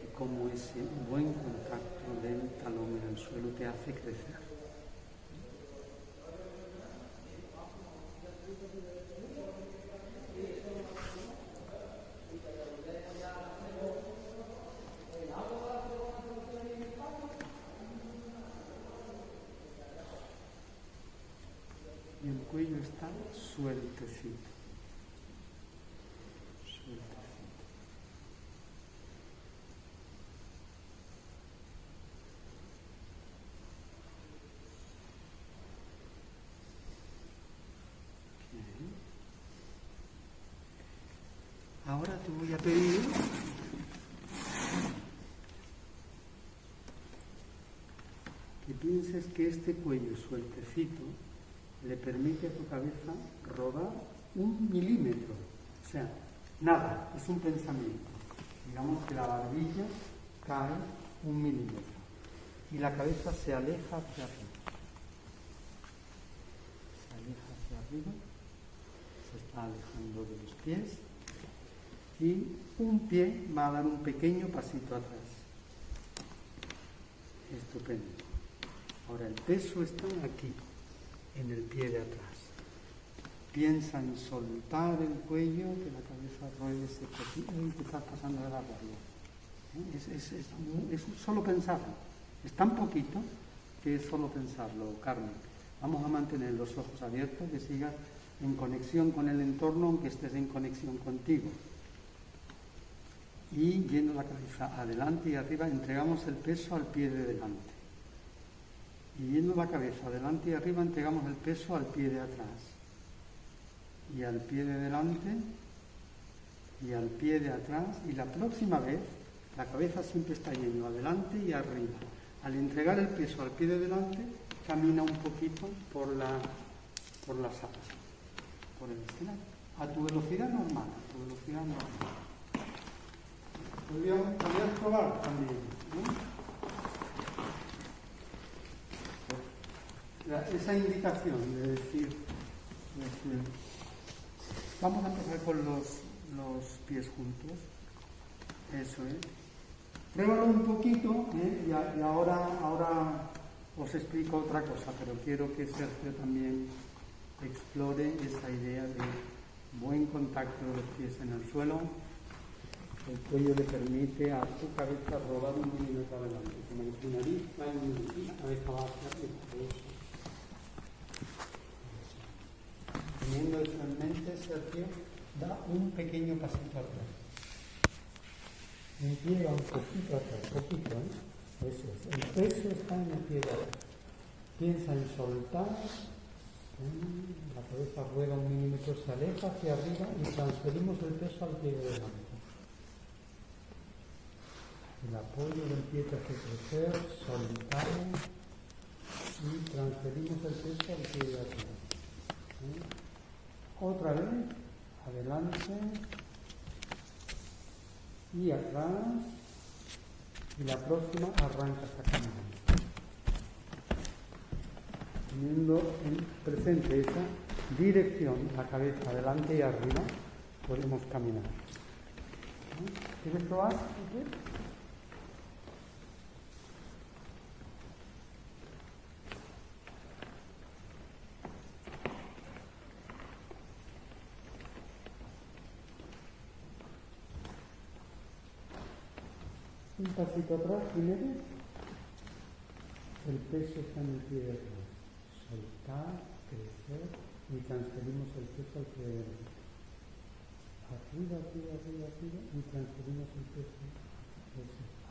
y cómo ese buen contacto del talón en el suelo te hace crecer. Y el cuello está sueltecito. Ahora te voy a pedir que pienses que este cuello sueltecito le permite a tu cabeza rodar 1 milímetro. O sea, nada, es un pensamiento. Digamos que la barbilla cae 1 milímetro y la cabeza se aleja hacia arriba. Se aleja hacia arriba, se está alejando de los pies y un pie va a dar un pequeño pasito atrás. Estupendo. Ahora el peso está aquí, en el pie de atrás. Piensa en soltar el cuello, que la cabeza ruede ese poquito y te estás pasando de la raya. Es solo pensarlo. Es tan poquito que es solo pensarlo, Carmen. Vamos a mantener los ojos abiertos, que sigas en conexión con el entorno, aunque estés en conexión contigo. y yendo la cabeza adelante y arriba, entregamos el peso al pie de delante. Y yendo la cabeza adelante y arriba, entregamos el peso al pie de atrás. Y al pie de delante, y al pie de atrás, y la próxima vez, la cabeza siempre está yendo adelante y arriba. Al entregar el peso al pie de delante, camina un poquito por la sala, por el escenario, a tu velocidad normal, Podrías probar también, ¿no? Esa indicación de decir, vamos a empezar con los pies juntos, eso es. Pruébalo un poquito, y ahora os explico otra cosa, pero quiero que Sergio también explore esa idea de buen contacto de los pies en el suelo. El cuello le permite a tu cabeza rodar un milímetro adelante, como que tu nariz va en la cabeza va hacia arriba. Teniendo eso en mente, Sergio, da un pequeño pasito atrás. El pie va un poquito atrás, Eso es. El peso está en el pie de atrás. Piensa en soltar. La cabeza rueda un milímetro, se aleja hacia arriba y transferimos el peso al pie de delante. El apoyo del pie te hace crecer, soltamos y transferimos el peso al pie de atrás. Otra vez, adelante y atrás, y la próxima arranca hasta caminar. Teniendo en presente esa dirección, la cabeza adelante y arriba, podemos caminar. ¿Quieres probar? Un pasito atrás primero, el peso está en el pie de atrás. Soltar, crecer y transferimos el peso al pie de atrás. Arriba y transferimos el peso.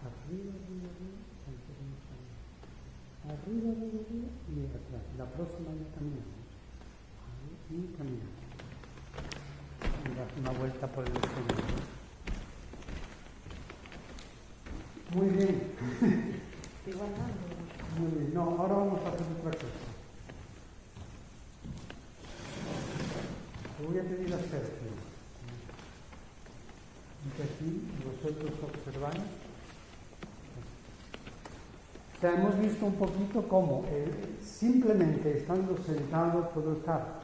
Arriba, transferimos arriba y atrás. La próxima ya caminamos. Y caminamos. Y das una vuelta por el escenario. Muy bien. Muy bien. No, ahora vamos a hacer otra cosa. Te voy a pedir a Sergio que aquí vosotros observáis. O sea, hemos visto un poquito cómo simplemente estando sentado puedo estar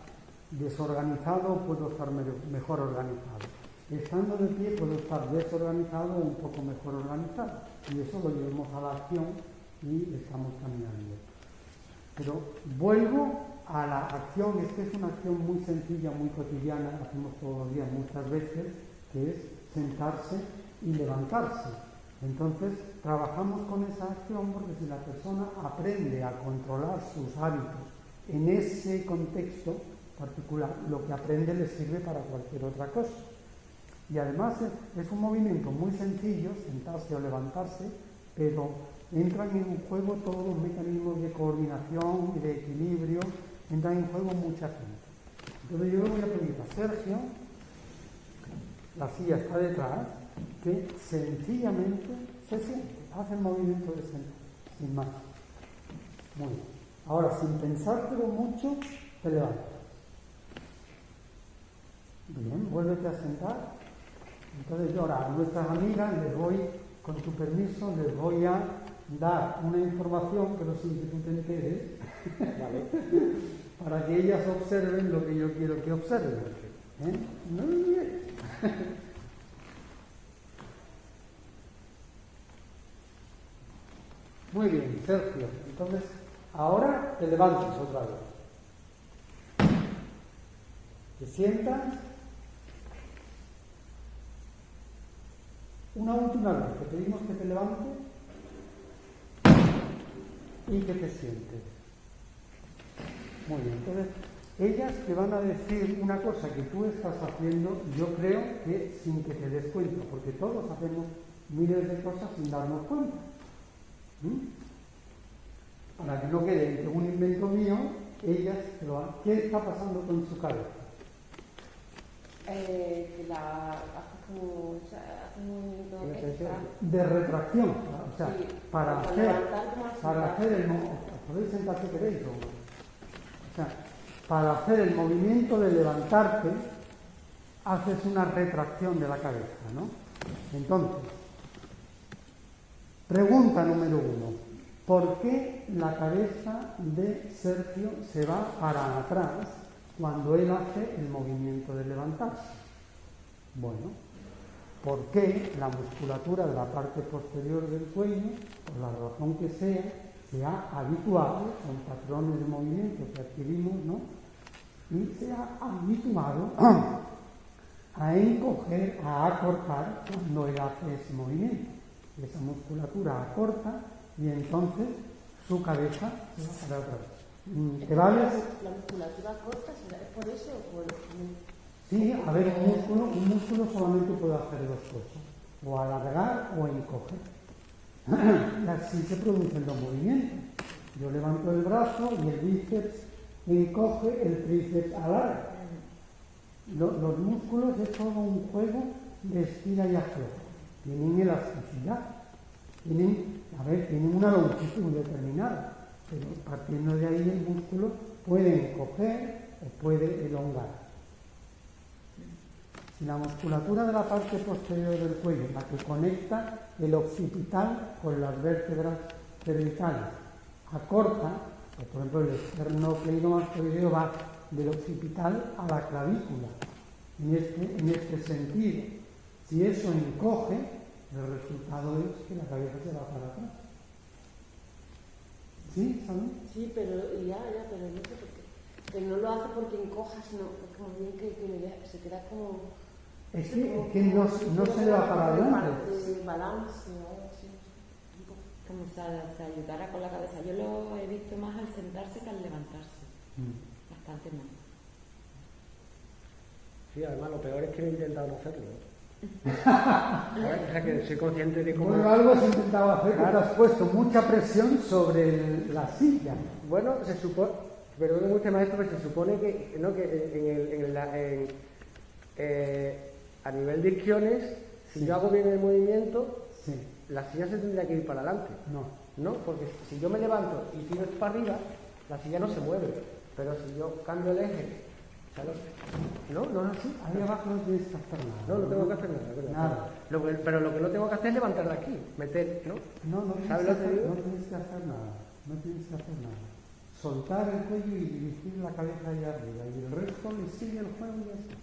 desorganizado o puedo estar mejor organizado. Estando de pie puedo estar desorganizado o un poco mejor organizado. Y eso lo llevamos a la acción y estamos caminando. Pero vuelvo a la acción. Esta es una acción muy sencilla, muy cotidiana, hacemos todos los días muchas veces, que es sentarse y levantarse. Entonces trabajamos con esa acción porque si la persona aprende a controlar sus hábitos en ese contexto particular, lo que aprende le sirve para cualquier otra cosa. Y además es un movimiento muy sencillo, sentarse o levantarse, pero entran en juego todos los mecanismos de coordinación y de equilibrio, entran en juego mucha gente. Entonces yo le voy a pedir a Sergio, la silla está detrás, que sencillamente se siente, hace el movimiento de sentar, sin más. Muy bien. Ahora, sin pensártelo mucho, te levantas. Bien, vuélvete a sentar. Entonces yo ahora a nuestras amigas les voy, con tu permiso, les voy a dar una información, pero sin que tú te enteres, ¿vale? Para que ellas observen lo que yo quiero que observen. Muy bien. Muy bien, Sergio. Entonces, ahora te levantas otra vez. Te sientas. Una última vez, te pedimos que te levantes y que te sientes. Muy bien, entonces ellas te van a decir una cosa que tú estás haciendo, yo creo que sin que te des cuenta, porque todos hacemos miles de cosas sin darnos cuenta. Para que no quede que un invento mío, ellas te lo han... ¿Qué está pasando con su cabeza? Que la hace como, o sea, hace un movimiento extra. De retracción, o sea, Sí, para hacer el podéis sentar si queréis, o sea, para hacer el movimiento de levantarte, haces una retracción de la cabeza, ¿no? Entonces, pregunta número 1. ¿Por qué la cabeza de Sergio se va para atrás cuando él hace el movimiento de levantarse? Bueno, ¿por qué la musculatura de la parte posterior del cuello, por la razón que sea, se ha habituado, con patrones de movimiento que adquirimos, ¿no? Y se ha habituado a encoger, a acortar cuando él hace ese movimiento. Esa musculatura acorta y entonces su cabeza se va para atrás. ¿Te vale? ¿La musculatura corta es por eso o por...? Sí, a ver, un músculo solamente puede hacer dos cosas, o alargar o encoger. Y así se producen los movimientos. Yo levanto el brazo y el bíceps encoge, el tríceps alarga. Los músculos es todo un juego de estira y afloja. Tienen elasticidad, tienen una longitud determinada, pero partiendo de ahí el músculo puede encoger o puede elongar. Si la musculatura de la parte posterior del cuello, la que conecta el occipital con las vértebras cervicales, acorta, o por ejemplo el esternocleidomastoideo va del occipital a la clavícula, en este sentido. Si eso encoge, el resultado es que la cabeza se va para atrás. ¿Sí, Salud? Sí, pero pero no sé por qué. Que no lo hace porque encoja, sino porque como bien que se queda como... Es que no se le va para adelante. Balance o algo así. Como se ayudara con la cabeza. Yo lo he visto más al sentarse que al levantarse. Bastante más. Sí, además lo peor es que he intentado no hacerlo. O sea, que soy consciente de cómo... Bueno, algo has intentado hacer, que te has puesto mucha presión sobre la silla. Bueno, se supone, pero no me gusta más esto, pero se supone que, ¿no? A nivel de isquiones, si yo hago bien el movimiento, sí, la silla se tendría que ir para adelante. No, porque si yo me levanto y tiro para arriba, la silla no se mueve. Pero si yo cambio el eje, ¿sabes? No es así. Ahí abajo no tienes que hacer nada. No tengo que hacer nada. Pero lo que no tengo que hacer es levantarla aquí, meter, ¿no? No tienes que hacer nada. No tienes que hacer nada. Soltar el cuello y dirigir la cabeza allá arriba. Y el resto le sigue el juego y así.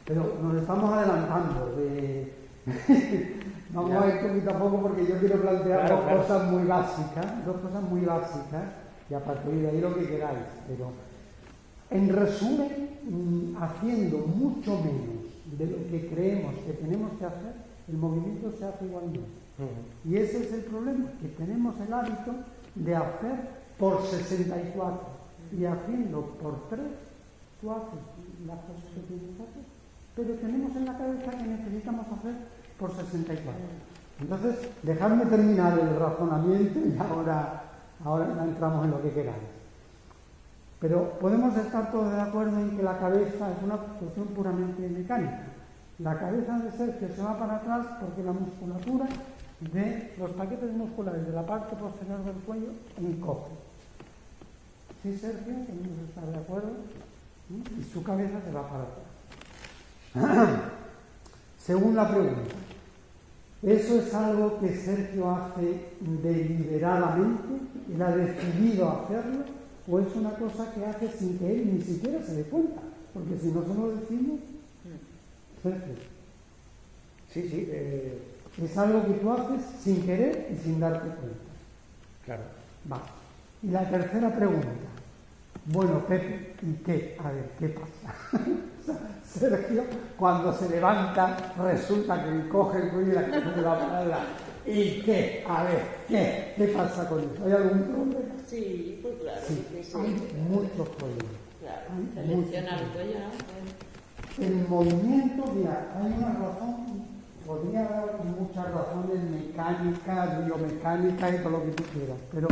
Pero nos estamos adelantando. Vamos a ir poquito a poco porque yo quiero plantear dos cosas muy básicas, y a partir de ahí lo que queráis. Pero en resumen, haciendo mucho menos de lo que creemos que tenemos que hacer, el movimiento se hace igualmente. Y ese es el problema, que tenemos el hábito de hacer por 64 y haciendo por 3, tú haces las cosas que tienes que hacer, pero tenemos en la cabeza que necesitamos hacer por 64. Entonces, dejadme terminar el razonamiento y ahora ya entramos en lo que queráis. Pero podemos estar todos de acuerdo en que la cabeza es una cuestión puramente mecánica. La cabeza de Sergio se va para atrás porque la musculatura de los paquetes musculares de la parte posterior del cuello encoge. ¿Sí, Sergio? ¿Tenemos que estar de acuerdo? Y su cabeza se va para atrás. Según la pregunta, ¿eso es algo que Sergio hace deliberadamente? ¿Él ha decidido hacerlo? ¿O es una cosa que hace sin que él ni siquiera se dé cuenta? Porque si no se lo decimos, Sergio. Sí. Es algo que tú haces sin querer y sin darte cuenta. Claro. Va. Y la tercera pregunta. Bueno, Pepe, ¿y qué? A ver, ¿qué pasa? Sergio, cuando se levanta, resulta que coge el cuello y la cabeza se va para adelante. ¿Y qué? A ver, ¿qué pasa con eso? ¿Hay algún problema? Sí, pues claro. Sí, hay muchos problemas. Claro, Hay selecciona mucho. el cuello, ¿no? El movimiento, mira, hay una razón, podría dar muchas razones mecánicas, biomecánicas y todo lo que tú quieras, pero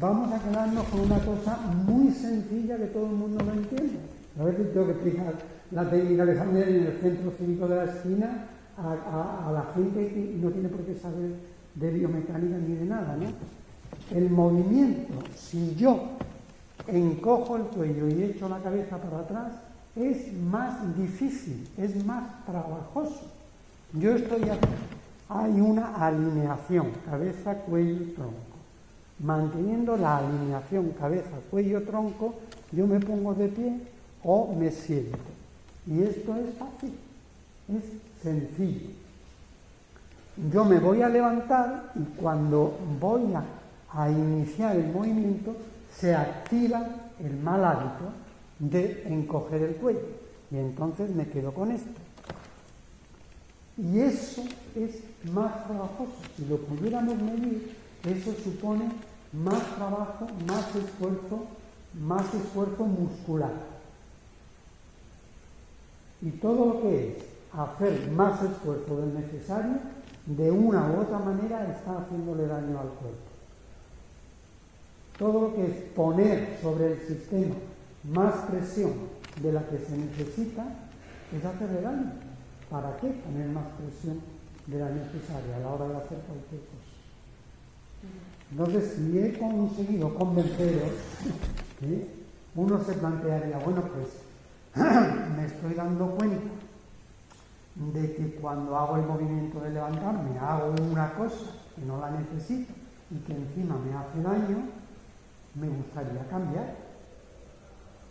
vamos a quedarnos con una cosa muy sencilla que todo el mundo lo entiende. A veces tengo que explicar la técnica de Sander en el centro cívico de la esquina a la gente que no tiene por qué saber de biomecánica ni de nada, ¿no? El movimiento, si yo encojo el cuello y echo la cabeza para atrás, es más difícil, es más trabajoso. Yo estoy aquí, hay una alineación, cabeza, cuello, tronco. Manteniendo la alineación cabeza, cuello, tronco, yo me pongo de pie o me siento. Y esto es fácil, es sencillo. Yo me voy a levantar y cuando voy a iniciar el movimiento, se activa el mal hábito de encoger el cuello. Y entonces me quedo con esto. Y eso es más trabajoso. Si lo pudiéramos medir, eso supone más trabajo, más esfuerzo muscular. Y todo lo que es hacer más esfuerzo del necesario, de una u otra manera está haciéndole daño al cuerpo. Todo lo que es poner sobre el sistema más presión de la que se necesita es hacerle daño. ¿Para qué poner más presión de la necesaria a la hora de hacer cualquier cosa? Entonces, si he conseguido convenceros, uno se plantearía, bueno, pues me estoy dando cuenta de que cuando hago el movimiento de levantarme hago una cosa que no la necesito y que encima me hace daño, me gustaría cambiar.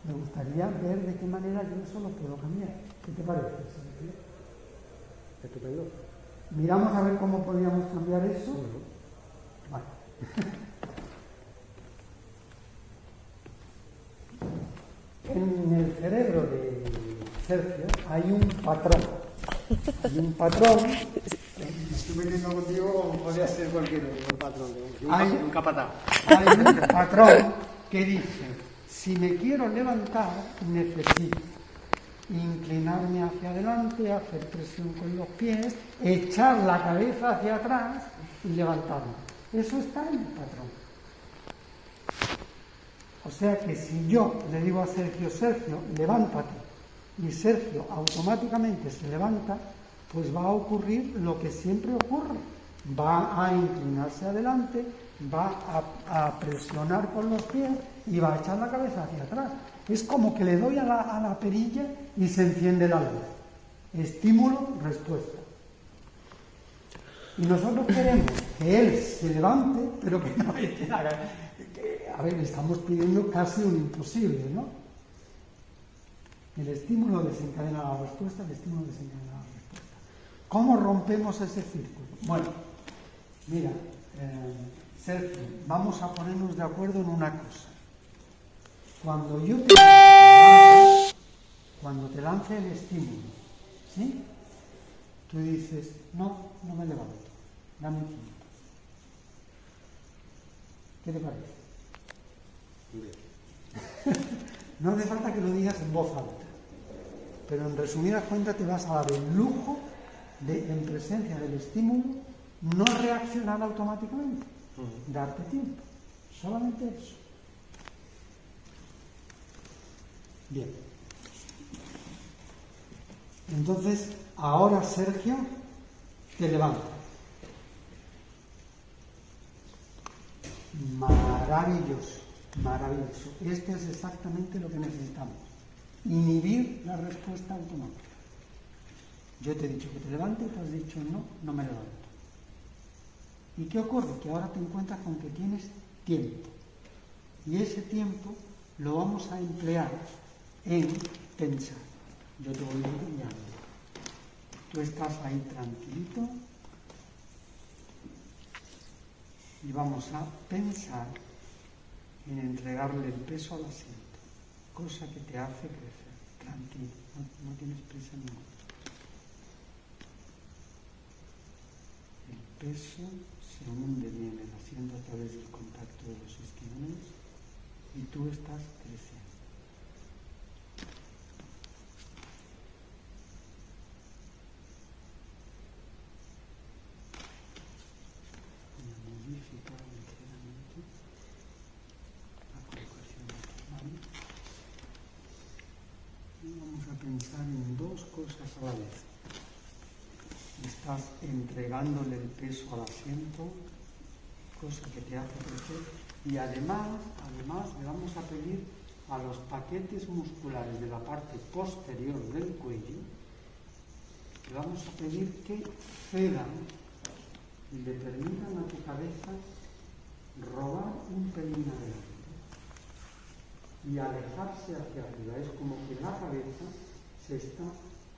Me gustaría ver de qué manera yo eso lo puedo cambiar. ¿Qué te parece, Sergio? Estupendo. Miramos a ver cómo podríamos cambiar eso. Vale. En el cerebro de Sergio hay un patrón. Hay un patrón. Estuve viendo contigo, podría ser cualquier patrón. Un capataz. Hay un patrón que dice: si me quiero levantar, necesito inclinarme hacia adelante, hacer presión con los pies, echar la cabeza hacia atrás y levantarme. Eso está en el patrón. O sea que si yo le digo a Sergio, levántate, y Sergio automáticamente se levanta, pues va a ocurrir lo que siempre ocurre. Va a inclinarse adelante, va a presionar con los pies y va a echar la cabeza hacia atrás. Es como que le doy a la perilla y se enciende la luz. Estímulo, respuesta. Y nosotros queremos que él se levante, pero que no haga. A ver, le estamos pidiendo casi un imposible, ¿no? El estímulo desencadena la respuesta, el estímulo desencadena la respuesta. ¿Cómo rompemos ese círculo? Bueno, mira, Sergio, vamos a ponernos de acuerdo en una cosa. Cuando te lance el estímulo, ¿sí? Tú dices, no me levanto, dame tiempo. ¿Qué te parece? No hace falta que lo digas en voz alta, pero en resumidas cuentas te vas a dar el lujo de, en presencia del estímulo, no reaccionar automáticamente, darte tiempo, solamente eso. Bien. Entonces, ahora Sergio, te levantas. Maravilloso, maravilloso. Esto es exactamente lo que necesitamos. Inhibir la respuesta automática. Yo te he dicho que te levantes y te has dicho no me levanto. ¿Y qué ocurre? Que ahora te encuentras con que tienes tiempo. Y ese tiempo lo vamos a emplear en pensar. Yo te voy enseñando. Tú estás ahí tranquilito y vamos a pensar en entregarle el peso al asiento, cosa que te hace crecer. Tranquilo, no tienes prisa ninguna. El peso se hunde bien el asiento a través del contacto de los isquiones y tú estás creciendo. pensar en dos cosas a la vez. Estás entregándole el peso al asiento, cosa que te hace crecer, y además le vamos a pedir a los paquetes musculares de la parte posterior del cuello, le vamos a pedir que cedan y le permitan a tu cabeza robar un pelín adelante y alejarse hacia arriba. Es como que la cabeza se está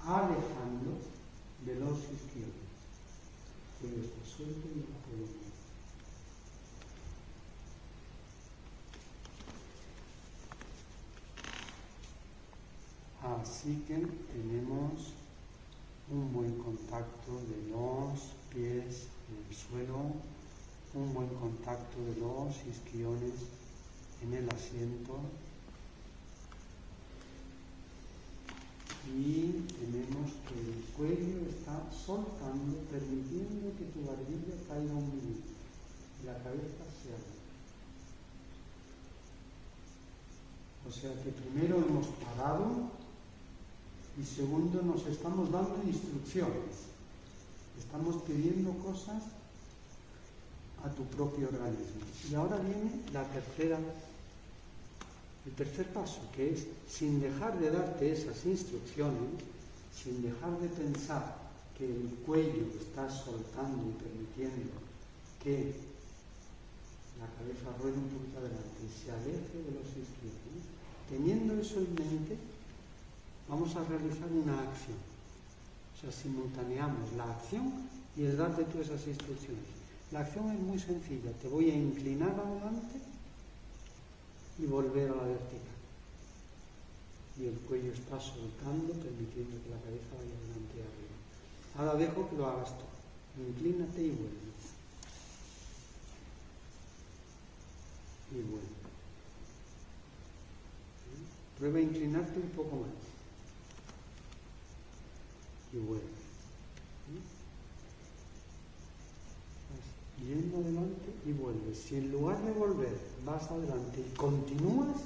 alejando de los isquiones. Cuello está suelto y apoyo. Así que tenemos un buen contacto de los pies en el suelo, un buen contacto de los isquiones en el asiento y tenemos que el cuello está soltando, permitiendo que tu barbilla caiga un minuto y la cabeza se abre. O sea que primero hemos parado y segundo nos estamos dando instrucciones. Estamos pidiendo cosas a tu propio organismo. Y ahora viene el tercer paso, que es, sin dejar de darte esas instrucciones, sin dejar de pensar que el cuello está soltando y permitiendo que la cabeza ruede un poquito adelante y se aleje de los isquiones, teniendo eso en mente, vamos a realizar una acción. O sea, simultaneamos la acción y el darte tú esas instrucciones. La acción es muy sencilla. Te voy a inclinar adelante y volver a la vertical. Y el cuello está soltando, permitiendo que la cabeza vaya adelante y arriba. Ahora dejo que lo hagas tú. Inclínate y vuelve. Y vuelve. Prueba a inclinarte un poco más. Y vuelve. Vas yendo adelante y vuelves. Si en lugar de volver vas adelante y continúas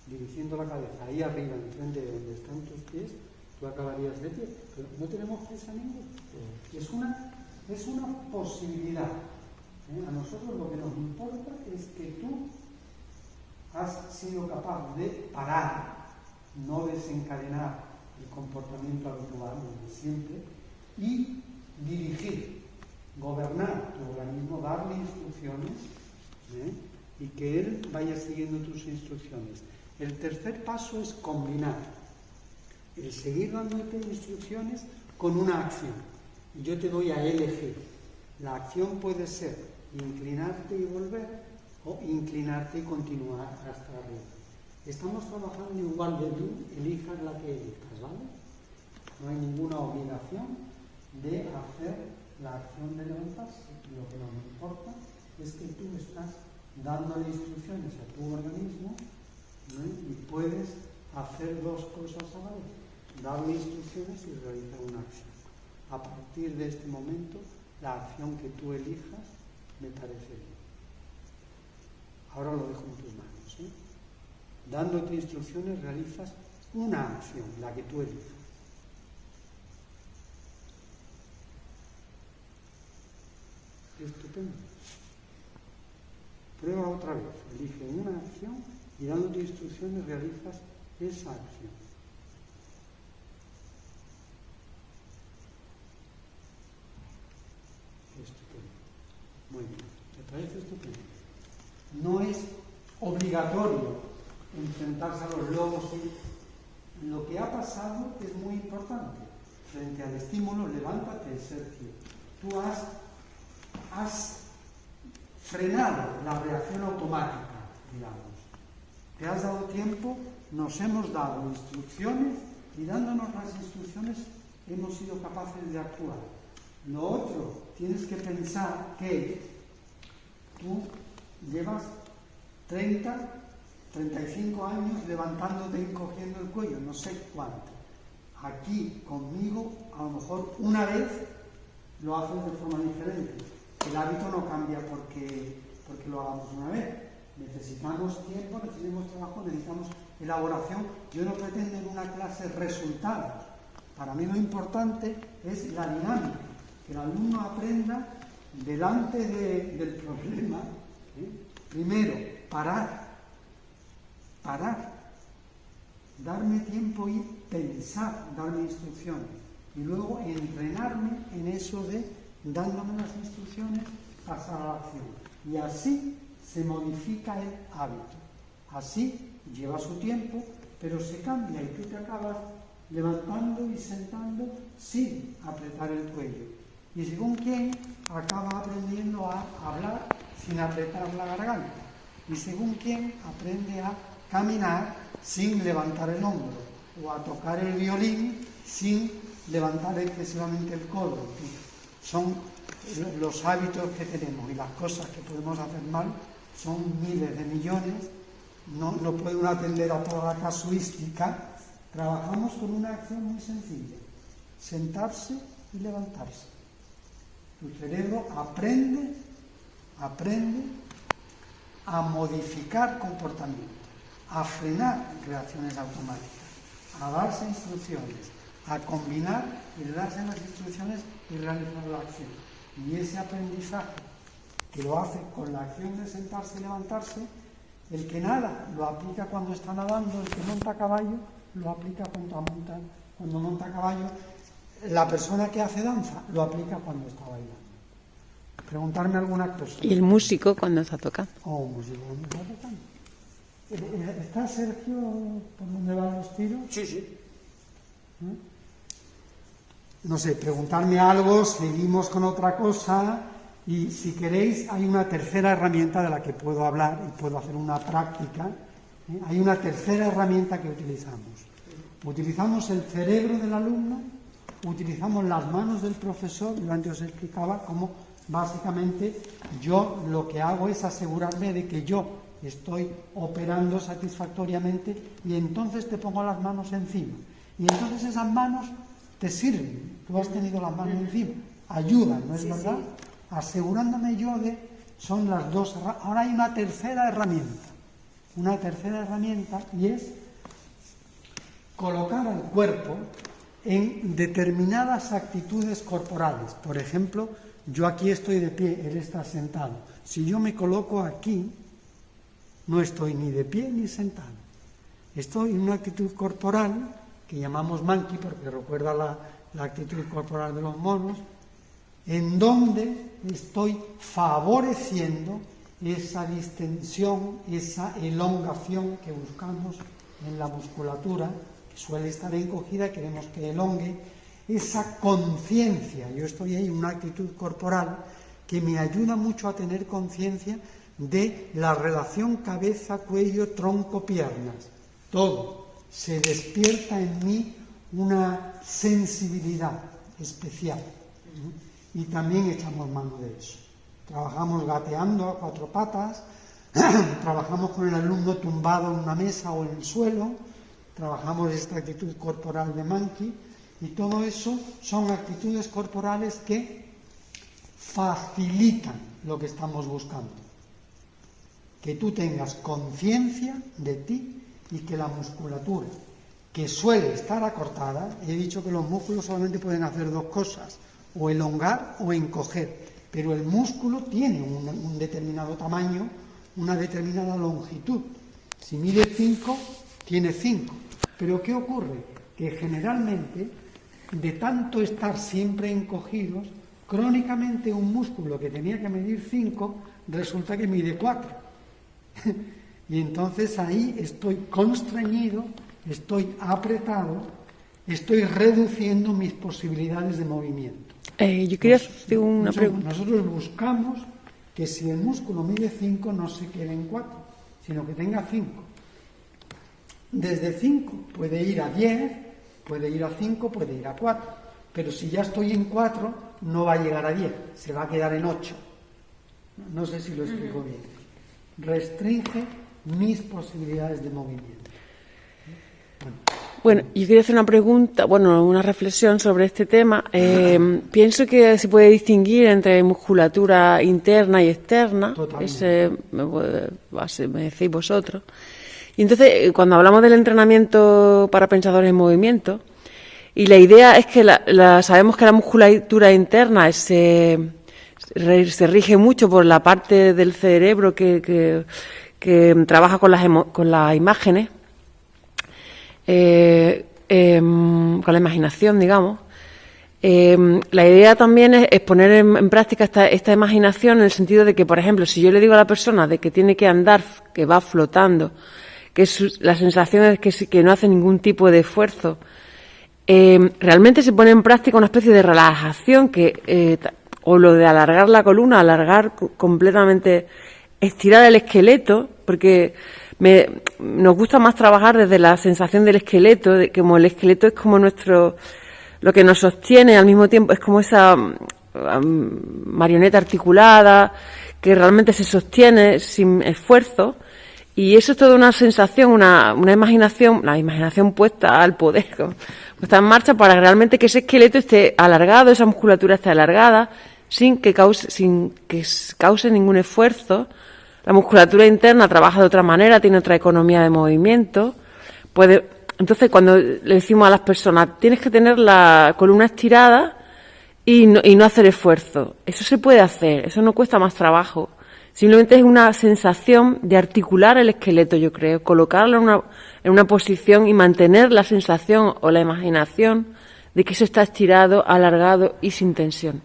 dirigiendo la cabeza ahí arriba, enfrente de donde están tus pies, tú acabarías de pie. Pero no tenemos prisa ninguna. Es una posibilidad. A nosotros lo que nos importa es que tú has sido capaz de parar, no desencadenar el comportamiento habitual de siempre y dirigir, gobernar tu organismo, darle instrucciones y que él vaya siguiendo tus instrucciones. El tercer paso es combinar el seguir dándote instrucciones con una acción. Y yo te doy a elegir. La acción puede ser inclinarte y volver o inclinarte y continuar hasta arriba. Estamos trabajando igual de tú, elijas la que elijas, ¿vale? No hay ninguna obligación de hacer la acción de levantarse. Lo que nos importa es que tú estás dándole instrucciones a tu organismo, ¿no? Y puedes hacer dos cosas a la vez. Darle instrucciones y realizar una acción. A partir de este momento, la acción que tú elijas me parece bien. Ahora lo dejo en tus manos, ¿eh? Dándote instrucciones realizas una acción, la que tú elijas. Estupendo. Prueba otra vez. Elige una acción y dándote instrucciones realizas esa acción. Estupendo. Muy bien. ¿Te parece estupendo? No es obligatorio enfrentarse a los lobos. Lo que ha pasado es muy importante. Frente al estímulo, levántate, Sergio. Tú has frenado la reacción automática, digamos. Te has dado tiempo, nos hemos dado instrucciones y dándonos las instrucciones hemos sido capaces de actuar. Lo otro, tienes que pensar que tú llevas 30, 35 años levantándote y cogiendo el cuello, no sé cuánto. Aquí, conmigo, a lo mejor una vez lo haces de forma diferente. El hábito no cambia porque lo hagamos una vez, Necesitamos tiempo, necesitamos trabajo, necesitamos elaboración. Yo no pretendo en una clase resultados. Para mí lo importante es la dinámica, que el alumno aprenda delante del problema. Primero, parar, darme tiempo y pensar, darme instrucciones. Y luego entrenarme en eso de, dándome las instrucciones, pasar a la acción. Y así se modifica el hábito. Así lleva su tiempo, pero se cambia y tú te acabas levantando y sentando sin apretar el cuello. Y según quién, acaba aprendiendo a hablar sin apretar la garganta. Y según quién, aprende a caminar sin levantar el hombro, o a tocar el violín sin levantar excesivamente el codo. Son los hábitos que tenemos, y las cosas que podemos hacer mal son miles de millones. No puede uno atender a toda la casuística. Trabajamos con una acción muy sencilla: sentarse y levantarse. Tu cerebro aprende a modificar comportamiento, a frenar reacciones automáticas, a darse instrucciones, a combinar y darse las instrucciones y realizar la acción. Y ese aprendizaje que lo hace con la acción de sentarse y levantarse, el que nada lo aplica cuando está nadando, el que monta a caballo lo aplica cuando monta a caballo, la persona que hace danza lo aplica cuando está bailando. Preguntarme alguna cosa. ¿Y el músico cuando está tocando? Un músico cuando está tocando. ¿Está Sergio por dónde van los tiros? Sí. No sé, preguntarme algo, seguimos con otra cosa, y si queréis hay una tercera herramienta de la que puedo hablar y puedo hacer una práctica. Hay una tercera herramienta que utilizamos. Utilizamos el cerebro del alumno, utilizamos las manos del profesor. Yo antes os explicaba cómo básicamente yo lo que hago es asegurarme de que yo estoy operando satisfactoriamente, y entonces te pongo las manos encima. Y entonces esas manos te sirven. Tú has tenido las manos encima. Ayudan, ¿no es verdad? Sí. Asegurándome yo de... Son las dos. Ahora hay una tercera herramienta. Una tercera herramienta, y es colocar al cuerpo en determinadas actitudes corporales. Por ejemplo, yo aquí estoy de pie, él está sentado. Si yo me coloco aquí, no estoy ni de pie ni sentado. Estoy en una actitud corporal que llamamos monkey, porque recuerda la actitud corporal de los monos, en donde estoy favoreciendo esa distensión, esa elongación que buscamos en la musculatura, que suele estar encogida, queremos que elongue, esa conciencia. Yo estoy ahí en una actitud corporal que me ayuda mucho a tener conciencia de la relación cabeza, cuello, tronco, piernas. Todo. Se despierta en mí una sensibilidad especial. Y también echamos mano de eso. Trabajamos gateando a cuatro patas, trabajamos con el alumno tumbado en una mesa o en el suelo, trabajamos esta actitud corporal de monkey, y todo eso son actitudes corporales que facilitan lo que estamos buscando. Que tú tengas conciencia de ti y que la musculatura, que suele estar acortada, he dicho que los músculos solamente pueden hacer dos cosas, o elongar o encoger, pero el músculo tiene un determinado tamaño, una determinada longitud. Si mide 5, tiene 5. Pero ¿qué ocurre? Que generalmente, de tanto estar siempre encogidos, crónicamente un músculo que tenía que medir 5, resulta que mide 4. Y entonces ahí estoy constreñido, estoy apretado, estoy reduciendo mis posibilidades de movimiento. Yo quería hacer una pregunta. Nosotros buscamos que si el músculo mide 5 no se quede en 4, sino que tenga 5. Desde 5 puede ir a 10, puede ir a 5, puede ir a 4. Pero si ya estoy en 4, no va a llegar a 10, se va a quedar en 8. No sé si lo explico bien. Restringe mis posibilidades de movimiento. Bueno. Bueno, yo quería hacer una pregunta, una reflexión sobre este tema. Pienso que se puede distinguir entre musculatura interna y externa. Totalmente. Me decís vosotros. Y entonces, cuando hablamos del entrenamiento para pensadores en movimiento, y la idea es que sabemos que la musculatura interna se rige mucho por la parte del cerebro que trabaja con las imágenes. Con la imaginación, digamos. La idea también es poner en práctica esta imaginación en el sentido de que, por ejemplo, si yo le digo a la persona de que tiene que andar, que va flotando, que la sensación es que no hace ningún tipo de esfuerzo, realmente se pone en práctica una especie de relajación o lo de alargar la columna, alargar completamente, estirar el esqueleto, porque nos gusta más trabajar desde la sensación del esqueleto, de que como el esqueleto es como lo que nos sostiene, al mismo tiempo es como esa marioneta articulada que realmente se sostiene sin esfuerzo, y eso es toda una sensación, una imaginación, la imaginación puesta al poder, puesta en marcha para realmente que ese esqueleto esté alargado, esa musculatura esté alargada, sin que cause ningún esfuerzo. La musculatura interna trabaja de otra manera, tiene otra economía de movimiento. Entonces, cuando le decimos a las personas, tienes que tener la columna estirada y no hacer esfuerzo. Eso se puede hacer, eso no cuesta más trabajo. Simplemente es una sensación de articular el esqueleto, yo creo, colocarlo en una posición y mantener la sensación o la imaginación de que eso está estirado, alargado y sin tensión.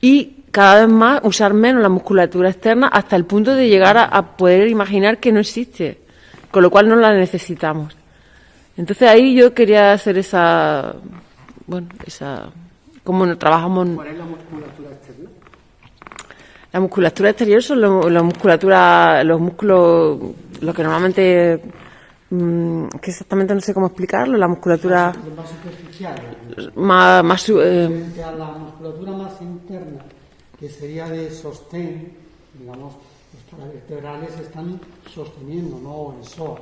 Y cada vez más usar menos la musculatura externa hasta el punto de llegar a poder imaginar que no existe, con lo cual no la necesitamos. Entonces ahí yo quería hacer cómo trabajamos. ¿Cuál es la musculatura externa? La musculatura exterior son los músculos, lo que normalmente, que exactamente no sé cómo explicarlo, la musculatura Más superficial. más Frente a la musculatura más interna, que sería de sostén, digamos, los paravertebrales están sosteniendo, no el psoas.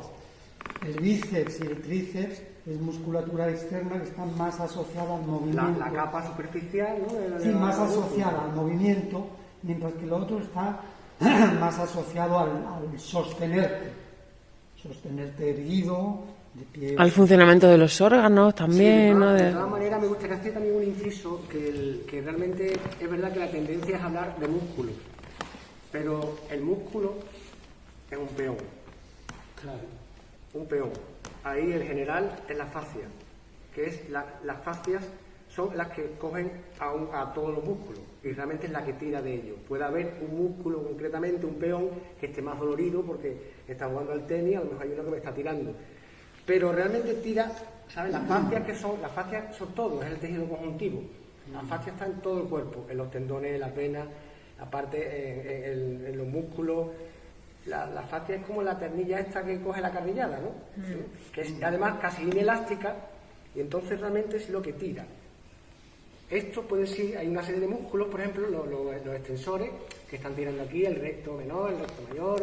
El bíceps y el tríceps es musculatura externa que está más asociada al movimiento. La capa superficial, ¿no? Sí, más asociada al movimiento, mientras que lo otro está más asociado al sostenerte erguido, de pie. al funcionamiento de los órganos también, sí, ¿no? De todas maneras, me gustaría hacer también un inciso que realmente es verdad que la tendencia es hablar de músculo, pero el músculo es un peón. Claro. Un peón. Ahí el general es la fascia, que es las fascias son las que cogen a todos los músculos y realmente es la que tira de ellos. Puede haber un músculo concretamente, un peón, que esté más dolorido porque está jugando al tenis, a lo mejor hay uno que me está tirando. Pero realmente tira, ¿sabes? Las fascias son todo, es el tejido conjuntivo. Las fascias están en todo el cuerpo, en los tendones, en las venas, aparte en los músculos. La fascia es como la ternilla esta que coge la carrillada, ¿no? Que es además casi inelástica y entonces realmente es lo que tira. Esto puede ser, hay una serie de músculos, por ejemplo, los extensores que están tirando aquí, el recto menor, el recto mayor,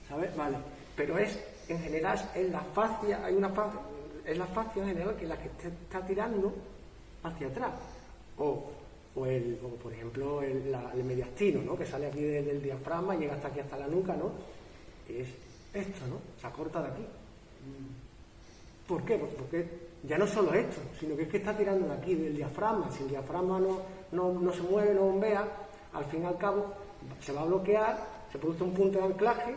¿sabes? Vale. Pero en general, en la fascia, es la fascia en general que es la que está tirando hacia atrás. O por ejemplo el mediastino, ¿no? Que sale aquí del diafragma, llega hasta aquí, hasta la nuca, ¿no? Es esto, ¿no? Se acorta de aquí. ¿Por qué? Pues porque ya no solo esto, sino que es que está tirando de aquí, del diafragma. Si el diafragma no se mueve, no bombea, al fin y al cabo se va a bloquear, se produce un punto de anclaje,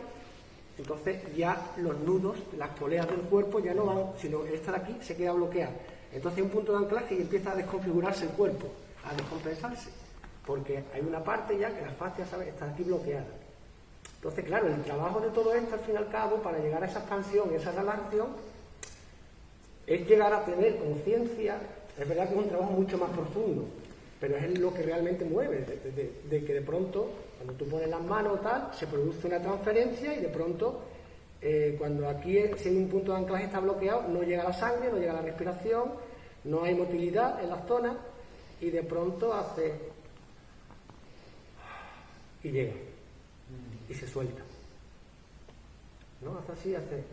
entonces ya los nudos, las poleas del cuerpo ya no van, sino esta de aquí se queda bloqueada. Entonces hay un punto de anclaje y empieza a desconfigurarse el cuerpo, a descompensarse, porque hay una parte ya que la fascia, ¿sabes?, está aquí bloqueada. Entonces, claro, el trabajo de todo esto, al fin y al cabo, para llegar a esa expansión, esa relajación, es llegar a tener conciencia. Es verdad que es un trabajo mucho más profundo, pero es lo que realmente mueve, de que de pronto, cuando tú pones las manos o tal, se produce una transferencia y de pronto, cuando aquí si hay un punto de anclaje está bloqueado, no llega la sangre, no llega la respiración, no hay motilidad en las zonas y de pronto hace y llega y se suelta, ¿no? Hace así, hace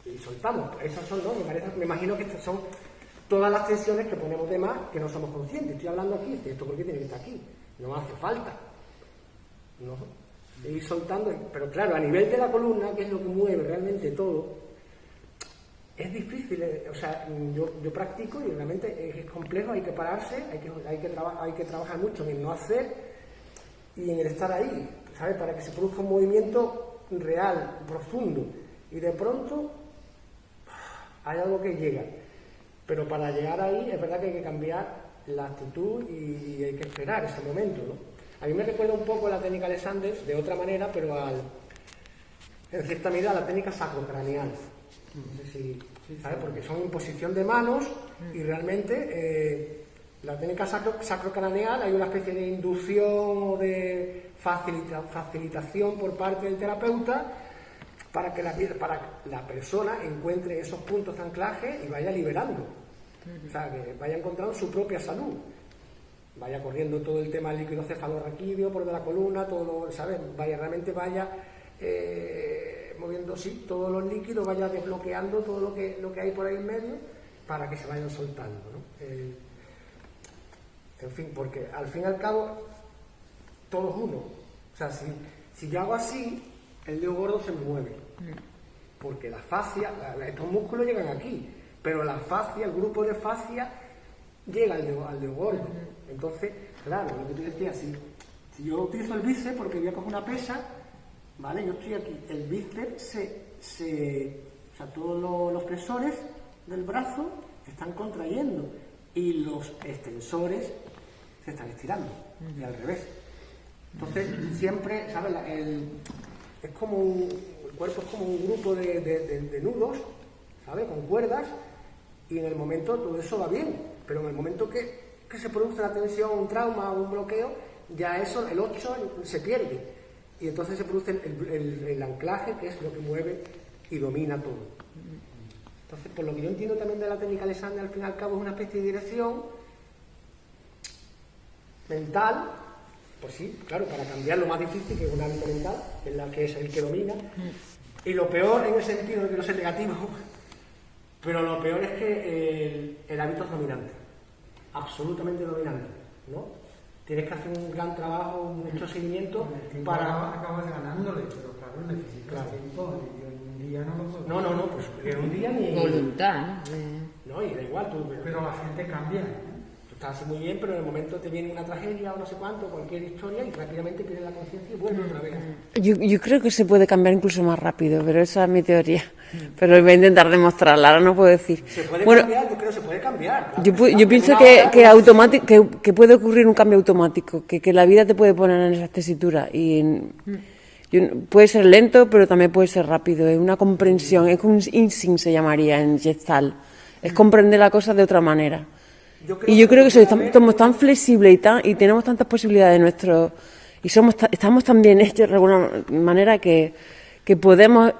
y soltamos. Esas son, ¿no? Me imagino que estas son todas las tensiones que ponemos de más que no somos conscientes. Estoy hablando aquí, esto porque tiene que estar aquí, no hace falta, ¿no? Ir soltando, pero claro, a nivel de la columna, que es lo que mueve realmente todo, es difícil, o sea, yo practico y realmente es complejo, hay que pararse, hay que trabajar mucho en el no hacer y en el estar ahí, ¿sabes? Para que se produzca un movimiento real, profundo, y de pronto hay algo que llega. Pero para llegar ahí es verdad que hay que cambiar la actitud y hay que esperar ese momento, ¿no? A mí me recuerda un poco la técnica Alexander, de otra manera, pero en cierta medida a la técnica sacrocraneal. No sé si, ¿sabes? Porque son imposición de manos y realmente la técnica sacrocraneal hay una especie de inducción o de facilitación por parte del terapeuta para que la persona encuentre esos puntos de anclaje y vaya liberando. O sea, que vaya encontrando su propia salud. Vaya corriendo todo el tema del líquido cefalorraquídeo por de la columna, todo, ¿sabes? Realmente vaya moviendo, sí, todos los líquidos, vaya desbloqueando todo lo que hay por ahí en medio para que se vayan soltando, ¿no? En fin, porque al fin y al cabo todo es uno. O sea, si yo hago así, el dedo gordo se me mueve. Porque la fascia, estos músculos llegan aquí, pero la fascia, el grupo de fascia llega al dedo gordo. Entonces, claro, lo que tú decías, si yo utilizo el bíceps porque voy a coger una pesa, ¿vale? Yo estoy aquí, el bíceps o sea, todos los flexores del brazo están contrayendo y los extensores se están estirando, y al revés. Entonces, siempre, ¿sabes? Es como el cuerpo es como un grupo de nudos, ¿sabes? Con cuerdas, y en el momento todo eso va bien, pero en el momento que se produce una tensión, un trauma o un bloqueo, ya eso, el 8 se pierde, y entonces se produce el anclaje, que es lo que mueve y domina todo. Entonces, por lo que yo entiendo también de la técnica Alexander, al fin y al cabo es una especie de dirección mental, pues sí, claro, para cambiar lo más difícil, que es un hábito mental, que es el que domina, y lo peor en el sentido de que no sea negativo, pero lo peor es que el hábito es dominante, absolutamente dominante, ¿no? Tienes que hacer un gran trabajo, mucho seguimiento para... Acabas ganándole, pero claro, necesitas tiempo, y en un día no lo puedo. No, pues en un día ni... Voluntad, ¿no? No, y da igual, Pero la gente cambia, tú estás muy bien, pero en el momento te viene una tragedia o no sé cuánto, cualquier historia, y rápidamente pierdes la conciencia y vuelve otra vez. Yo creo que se puede cambiar incluso más rápido, pero esa es mi teoría. Pero voy a intentar demostrarla, ahora no puedo decir. Se puede cambiar, yo creo que se puede cambiar. Claro, yo pienso que puede ocurrir un cambio automático, que la vida te puede poner en esa tesitura. Puede ser lento, pero también puede ser rápido. Es una comprensión, es un instinct, se llamaría en Gestalt. Es comprender la cosa de otra manera. Yo creo que somos tan flexibles y tenemos tantas posibilidades y estamos tan bien hechos de alguna manera que podemos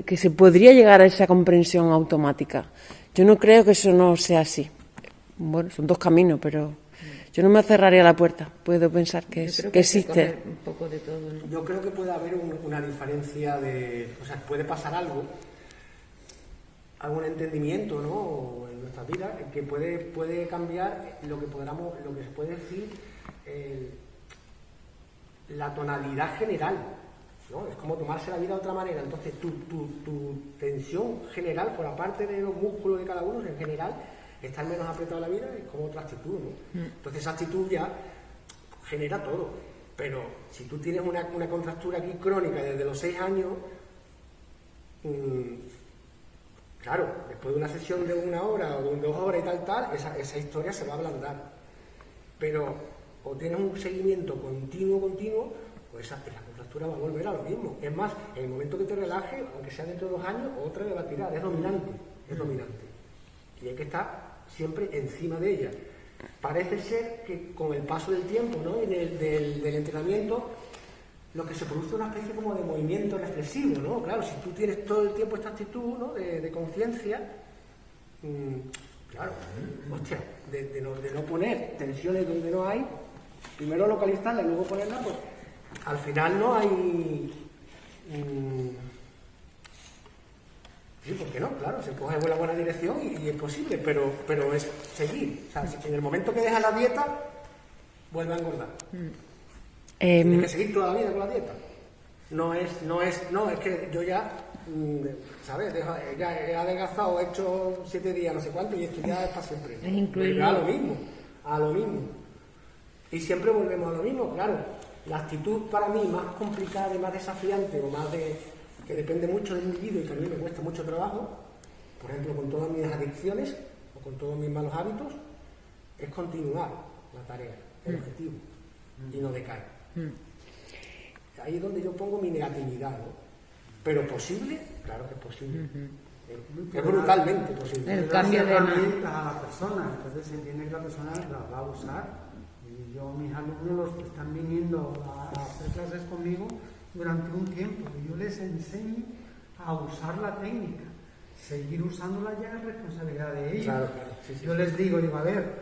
que se podría llegar a esa comprensión automática. Yo no creo que eso no sea así. Bueno, son dos caminos, pero yo no me cerraría la puerta. Puedo pensar que existe. Un poco de todo, ¿no? Yo creo que puede haber una diferencia o sea, puede pasar algún entendimiento, ¿no? En nuestras vidas que puede cambiar lo que se puede decir la tonalidad general, ¿no? Es como tomarse la vida de otra manera. Entonces tu tensión general, por aparte de los músculos de cada uno, en general estar menos apretado la vida es como otra actitud, ¿no? Entonces esa actitud ya genera todo. Pero si tú tienes una contractura aquí crónica desde los 6 años, claro, después de una sesión de 1 hora o de 2 horas y tal, esa historia se va a ablandar. Pero o tienes un seguimiento continuo, pues la contractura va a volver a lo mismo. Es más, en el momento que te relajes, aunque sea dentro de 2 años, otra vez va a tirar, es dominante. Y hay que estar siempre encima de ella. Parece ser que con el paso del tiempo, ¿no? Y del entrenamiento, lo que se produce es una especie como de movimiento reflexivo, ¿no? Claro, si tú tienes todo el tiempo esta actitud, ¿no? de conciencia, claro, hostia, de no poner tensiones donde no hay, primero localizarla y luego ponerla, pues al final no hay... Sí, ¿por qué no? Claro, se coge la buena dirección y es posible, pero es seguir. O sea, si en el momento que dejas la dieta, vuelve a engordar. Tienes que seguir toda la vida con la dieta. No, es que yo ya, ¿sabes? Ya he adelgazado, he hecho 7 días, no sé cuánto, y esto ya es para siempre. Es incluirlo. A lo mismo. Y siempre volvemos a lo mismo, claro. La actitud para mí más complicada y más desafiante, o más que depende mucho del individuo y que a mí me cuesta mucho trabajo, por ejemplo, con todas mis adicciones o con todos mis malos hábitos, es continuar la tarea, el objetivo, y no decaer. Ahí es donde yo pongo mi negatividad, ¿no? Pero posible, claro que es posible. Es brutalmente posible. El cambio de herramientas a la persona, entonces se entiende que la persona las va a usar. Y yo, mis alumnos, los que están viniendo a hacer clases conmigo durante un tiempo, y yo les enseño a usar la técnica. Seguir usándola ya es responsabilidad de ellos. Claro, sí. Yo les digo, a ver,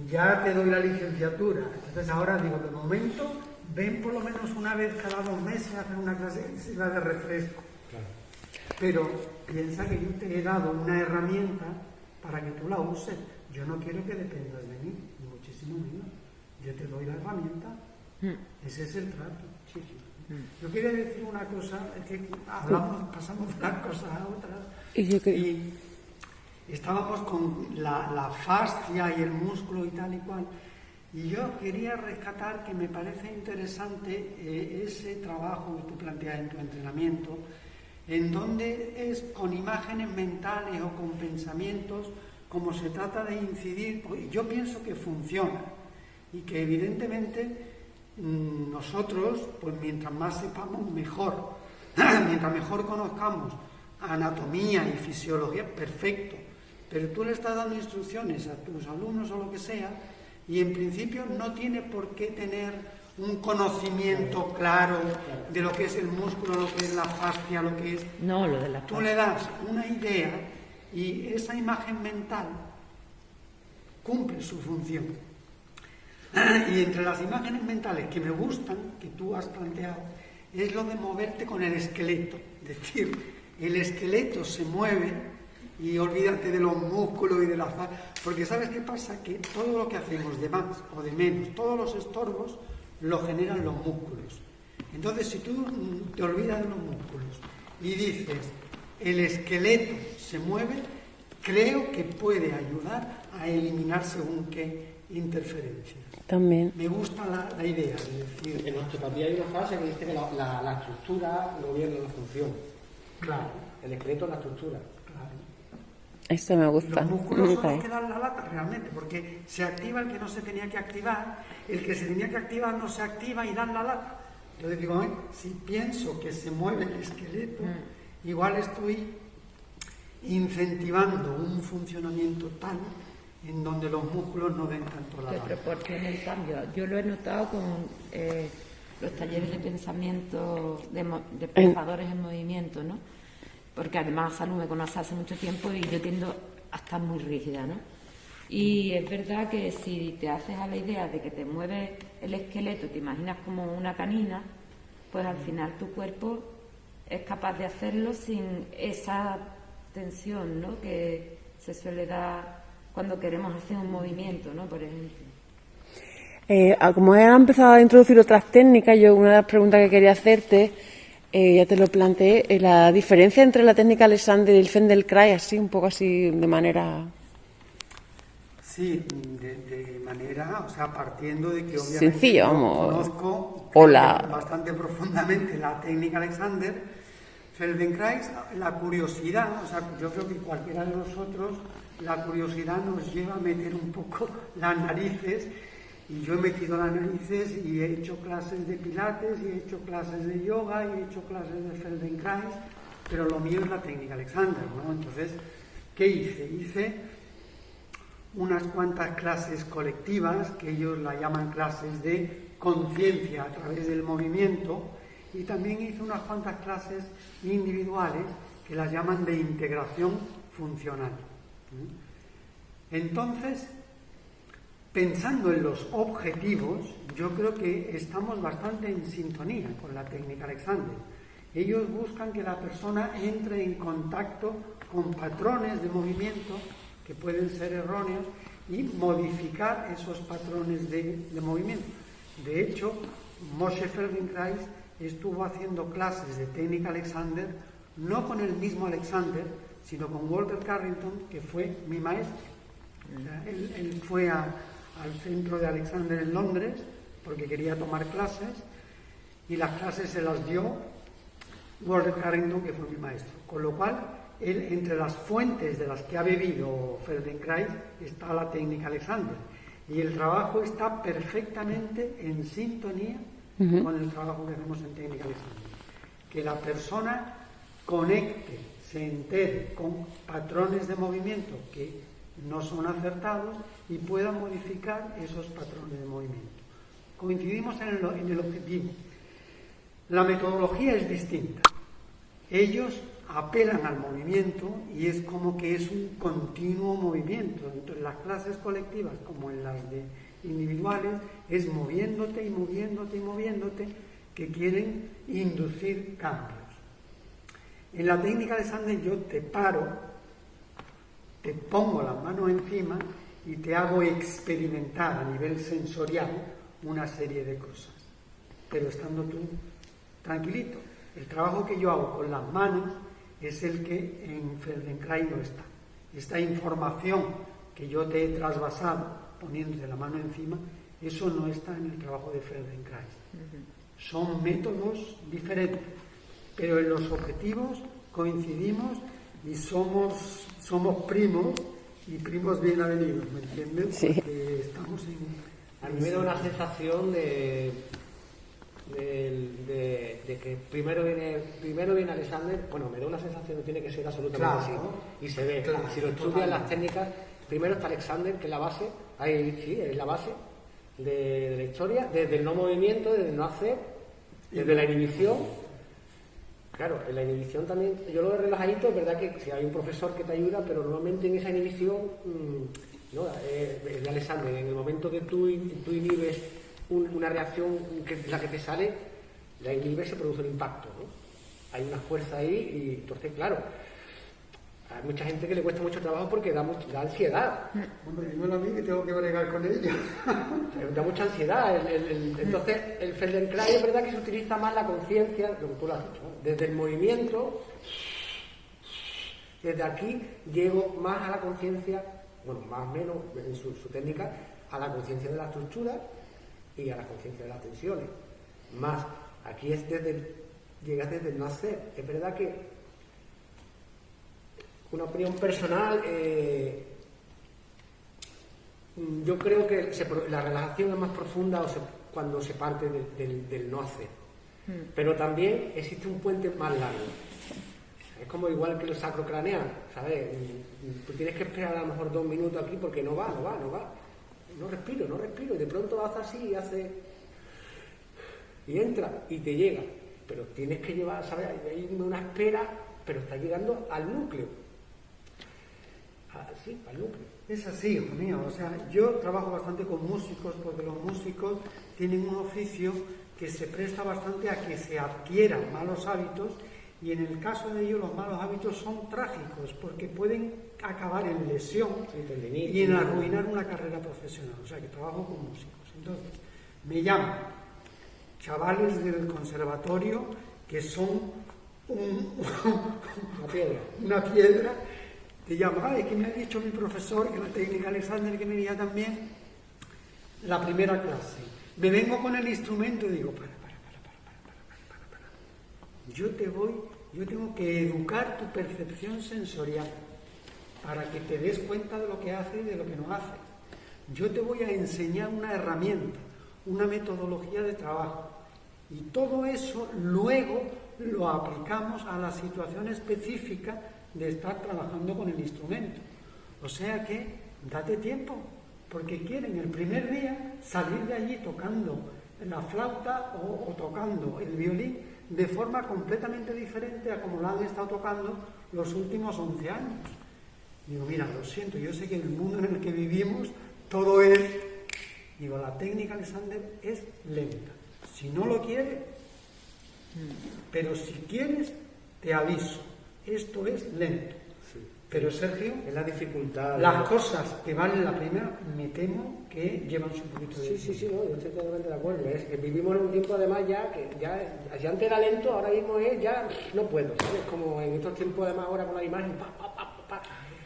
ya te doy la licenciatura. Entonces ahora digo, de momento, ven por lo menos una vez cada 2 meses a hacer una clase de refresco. Claro. Pero piensa que yo te he dado una herramienta para que tú la uses. Yo no quiero que dependas de mí, ni muchísimo menos. Yo te doy la herramienta. Ese es el trato. Sí. Yo quería decir una cosa, es que pasamos de unas cosas a otras. Y estábamos con la fascia y el músculo y tal y cual. Y yo quería rescatar que me parece interesante ese trabajo que tú planteas en tu entrenamiento, en donde es con imágenes mentales o con pensamientos, como se trata de incidir. Yo pienso que funciona y que evidentemente nosotros, pues mientras más sepamos, mejor. Mientras mejor conozcamos anatomía y fisiología, perfecto. Pero tú le estás dando instrucciones a tus alumnos o lo que sea, y en principio no tiene por qué tener un conocimiento claro de lo que es el músculo, lo que es la fascia, lo que es... No, lo de la fascia. Tú le das una idea y esa imagen mental cumple su función. Y entre las imágenes mentales que me gustan, que tú has planteado, es lo de moverte con el esqueleto. Es decir, el esqueleto se mueve y olvídate de los músculos y de la fascia. Porque ¿sabes qué pasa? Que todo lo que hacemos de más o de menos, todos los estorbos, lo generan los músculos. Entonces, si tú te olvidas de los músculos y dices, el esqueleto se mueve, creo que puede ayudar a eliminar según qué interferencias. También. Me gusta la idea de decir... En osteopatía hay una frase que dice que la estructura gobierna la función. Claro. El esqueleto es la estructura. Claro. Esto me gusta. Los músculos son los que dan la lata realmente, porque se activa el que no se tenía que activar, el que se tenía que activar no se activa y dan la lata. Entonces digo, si pienso que se mueve el esqueleto, igual estoy incentivando un funcionamiento tal en donde los músculos no den tanto la Que lata. proporciona el cambio. Yo lo he notado con los talleres de pensamiento de pensadores en movimiento, ¿no? Porque además Salud me conoce hace mucho tiempo y yo tiendo a estar muy rígida, ¿no? Y es verdad que si te haces a la idea de que te mueve el esqueleto, te imaginas como una canina, pues al final tu cuerpo es capaz de hacerlo sin esa tensión, ¿no? Que se suele dar cuando queremos hacer un movimiento, ¿no? Por ejemplo. Como he empezado a introducir otras técnicas, yo una de las preguntas que quería hacerte, ya te lo planteé, la diferencia entre la técnica Alexander y el Feldenkrais, así, un poco así, de manera... Sí, de manera, o sea, partiendo de que obviamente sencillo, yo vamos. conozco bastante profundamente la técnica Alexander, Feldenkrais, la curiosidad, o sea, yo creo que cualquiera de nosotros, la curiosidad nos lleva a meter un poco las narices, y yo he metido las narices y he hecho clases de pilates, y he hecho clases de yoga, y he hecho clases de Feldenkrais, pero lo mío es la técnica Alexander, ¿no? Entonces, ¿qué hice? Hice unas cuantas clases colectivas, que ellos la llaman clases de conciencia a través del movimiento, y también hice unas cuantas clases individuales que las llaman de integración funcional. Entonces, pensando en los objetivos, yo creo que estamos bastante en sintonía con la técnica Alexander. Ellos buscan que la persona entre en contacto con patrones de movimiento que pueden ser erróneos y modificar esos patrones de movimiento. De hecho, Moshe Feldenkrais estuvo haciendo clases de técnica Alexander, no con el mismo Alexander, sino con Walter Carrington, que fue mi maestro. Él fue al centro de Alexander en Londres porque quería tomar clases, y las clases se las dio Walter Carrington, que fue mi maestro. Con lo cual, él, entre las fuentes de las que ha bebido Feldenkrais está la técnica Alexander, y el trabajo está perfectamente en sintonía con el trabajo que hacemos en técnica Alexander. Que la persona conecte, se entere con patrones de movimiento que no son acertados y pueda modificar esos patrones de movimiento. Coincidimos en el objetivo. La metodología es distinta. Ellos apelan al movimiento y es como que es un continuo movimiento. Tanto en las clases colectivas como en las de individuales es moviéndote y moviéndote y moviéndote, que quieren inducir cambios. En la técnica de Sander yo te paro, te pongo las manos encima y te hago experimentar a nivel sensorial una serie de cosas, pero estando tú tranquilito. El trabajo que yo hago con las manos es el que en Feldenkrais no está. Esta información que yo te he trasvasado poniéndote la mano encima, eso no está en el trabajo de Feldenkrais. Son métodos diferentes, pero en los objetivos coincidimos y somos primos, y primos bien avenidos, ¿me entiendes? Sí. Porque estamos en... A mí me da una sensación de que primero viene Alexander. Bueno, me da una sensación que tiene que ser absolutamente así, y se ve. Claro, si lo estudian las técnicas, primero está Alexander, que es la base, ahí sí, es la base de la historia, desde el no movimiento, desde el no hacer, desde la inhibición. Claro, en la inhibición también, yo lo veo relajadito, es verdad que si hay un profesor que te ayuda, pero normalmente en esa inhibición, no, de Alexander, en el momento que tú inhibes una reacción que es la que te sale, la inhibes, se produce un impacto, ¿no? Hay una fuerza ahí y entonces, claro, hay mucha gente que le cuesta mucho trabajo porque da ansiedad. Hombre, dímelo a mí que tengo que bregar con ella. Da mucha ansiedad. Entonces, el Feldenkrais es verdad que se utiliza más la conciencia, lo que tú lo has dicho, ¿no? Desde el movimiento, desde aquí llego más a la conciencia, bueno, más o menos en su técnica, a la conciencia de la estructura y a la conciencia de las tensiones. Más, aquí es llegas desde el no hacer. Es verdad que una opinión personal, yo creo que la relajación es más profunda cuando se parte del no hacer. Pero también existe un puente más largo. Es como igual que el sacro craneal, ¿sabes? Tú tienes que esperar a lo mejor 2 minutos aquí porque no va. No respiro, y de pronto hace así y hace... y entra y te llega. Pero tienes que llevar, ¿sabes? Hay una espera, pero está llegando al núcleo. Sí, al núcleo. Es así, hijo mío. O sea, yo trabajo bastante con músicos porque los músicos tienen un oficio que se presta bastante a que se adquieran malos hábitos, y en el caso de ellos los malos hábitos son trágicos porque pueden acabar en lesión y en arruinar una carrera profesional. O sea, que trabajo con músicos. Entonces, me llaman chavales del conservatorio que son una piedra. Te llama, es que me ha dicho mi profesor que la técnica Alexander que venía también la primera clase. Me vengo con el instrumento y digo, para. Yo tengo que educar tu percepción sensorial para que te des cuenta de lo que hace y de lo que no hace. Yo te voy a enseñar una herramienta, una metodología de trabajo, y todo eso luego lo aplicamos a la situación específica de estar trabajando con el instrumento. O sea que date tiempo, porque quieren el primer día salir de allí tocando la flauta o tocando el violín de forma completamente diferente a como la han estado tocando los últimos 11 años. Digo, mira, lo siento, yo sé que en el mundo en el que vivimos todo es... Digo, la técnica Alexander es lenta. Si no lo quiere, Pero si quieres, te aviso, esto es lento. Pero Sergio, Es la dificultad. las cosas que valen la pena, me temo que llevan su poquito de Sí, no, yo estoy totalmente de acuerdo. Es que vivimos en un tiempo además ya que ya antes era lento, ahora mismo es ya no puedo, ¿sabes? Como en estos tiempos además ahora con la imagen,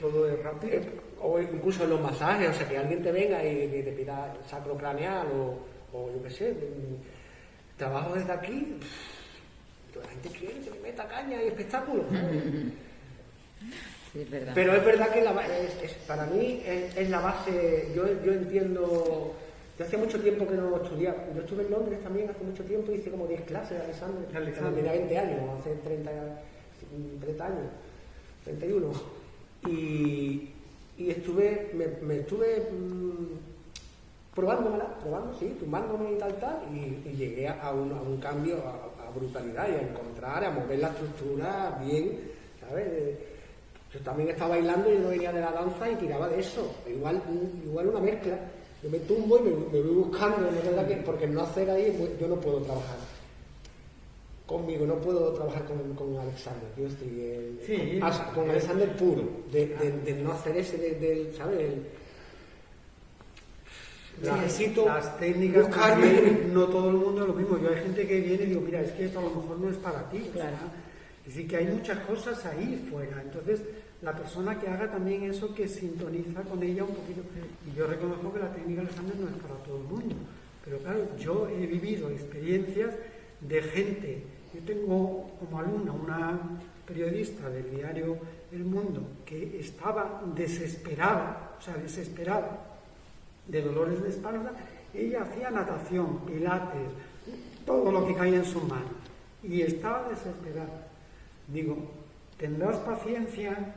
todo es rápido. o incluso en los masajes, o sea, que alguien te venga y te pida sacrocraneal o yo qué sé, trabajo desde aquí, la gente quiere que le meta caña y espectáculo. Sí, es verdad. Pero es verdad que para mí es la base. Yo entiendo. Yo hacía mucho tiempo que no estudiaba. Yo estuve en Londres también hace mucho tiempo y hice como 10 clases de Alexander. Tenía 20 años, hace 30 años, 31. Y estuve, me estuve probando, sí, tumbándome y tal, y llegué a un cambio, a brutalidad y a encontrar, a mover la estructura bien, ¿sabes? Yo también estaba bailando y yo no venía de la danza y tiraba de eso. Igual una mezcla. Yo me tumbo y me voy buscando, ¿no es verdad? Porque no hacer ahí, yo no puedo trabajar conmigo, no puedo trabajar con Alexander. Yo estoy con Alexander puro, de no hacer ese, ¿sabes? Necesito las técnicas buscarme. también, no todo el mundo es lo mismo. Yo hay gente que viene y digo, mira, es que esto a lo mejor no es para ti. Claro. O sea, es decir, que hay muchas cosas ahí fuera. Entonces, la persona que haga también eso, que sintoniza con ella un poquito. Y yo reconozco que la técnica Alexander no es para todo el mundo. Pero claro, yo he vivido experiencias de gente. Yo tengo como alumna una periodista del diario El Mundo que estaba desesperada de dolores de espalda. Ella hacía natación, pilates, todo lo que caía en sus manos. Y estaba desesperada. Digo, tendrás paciencia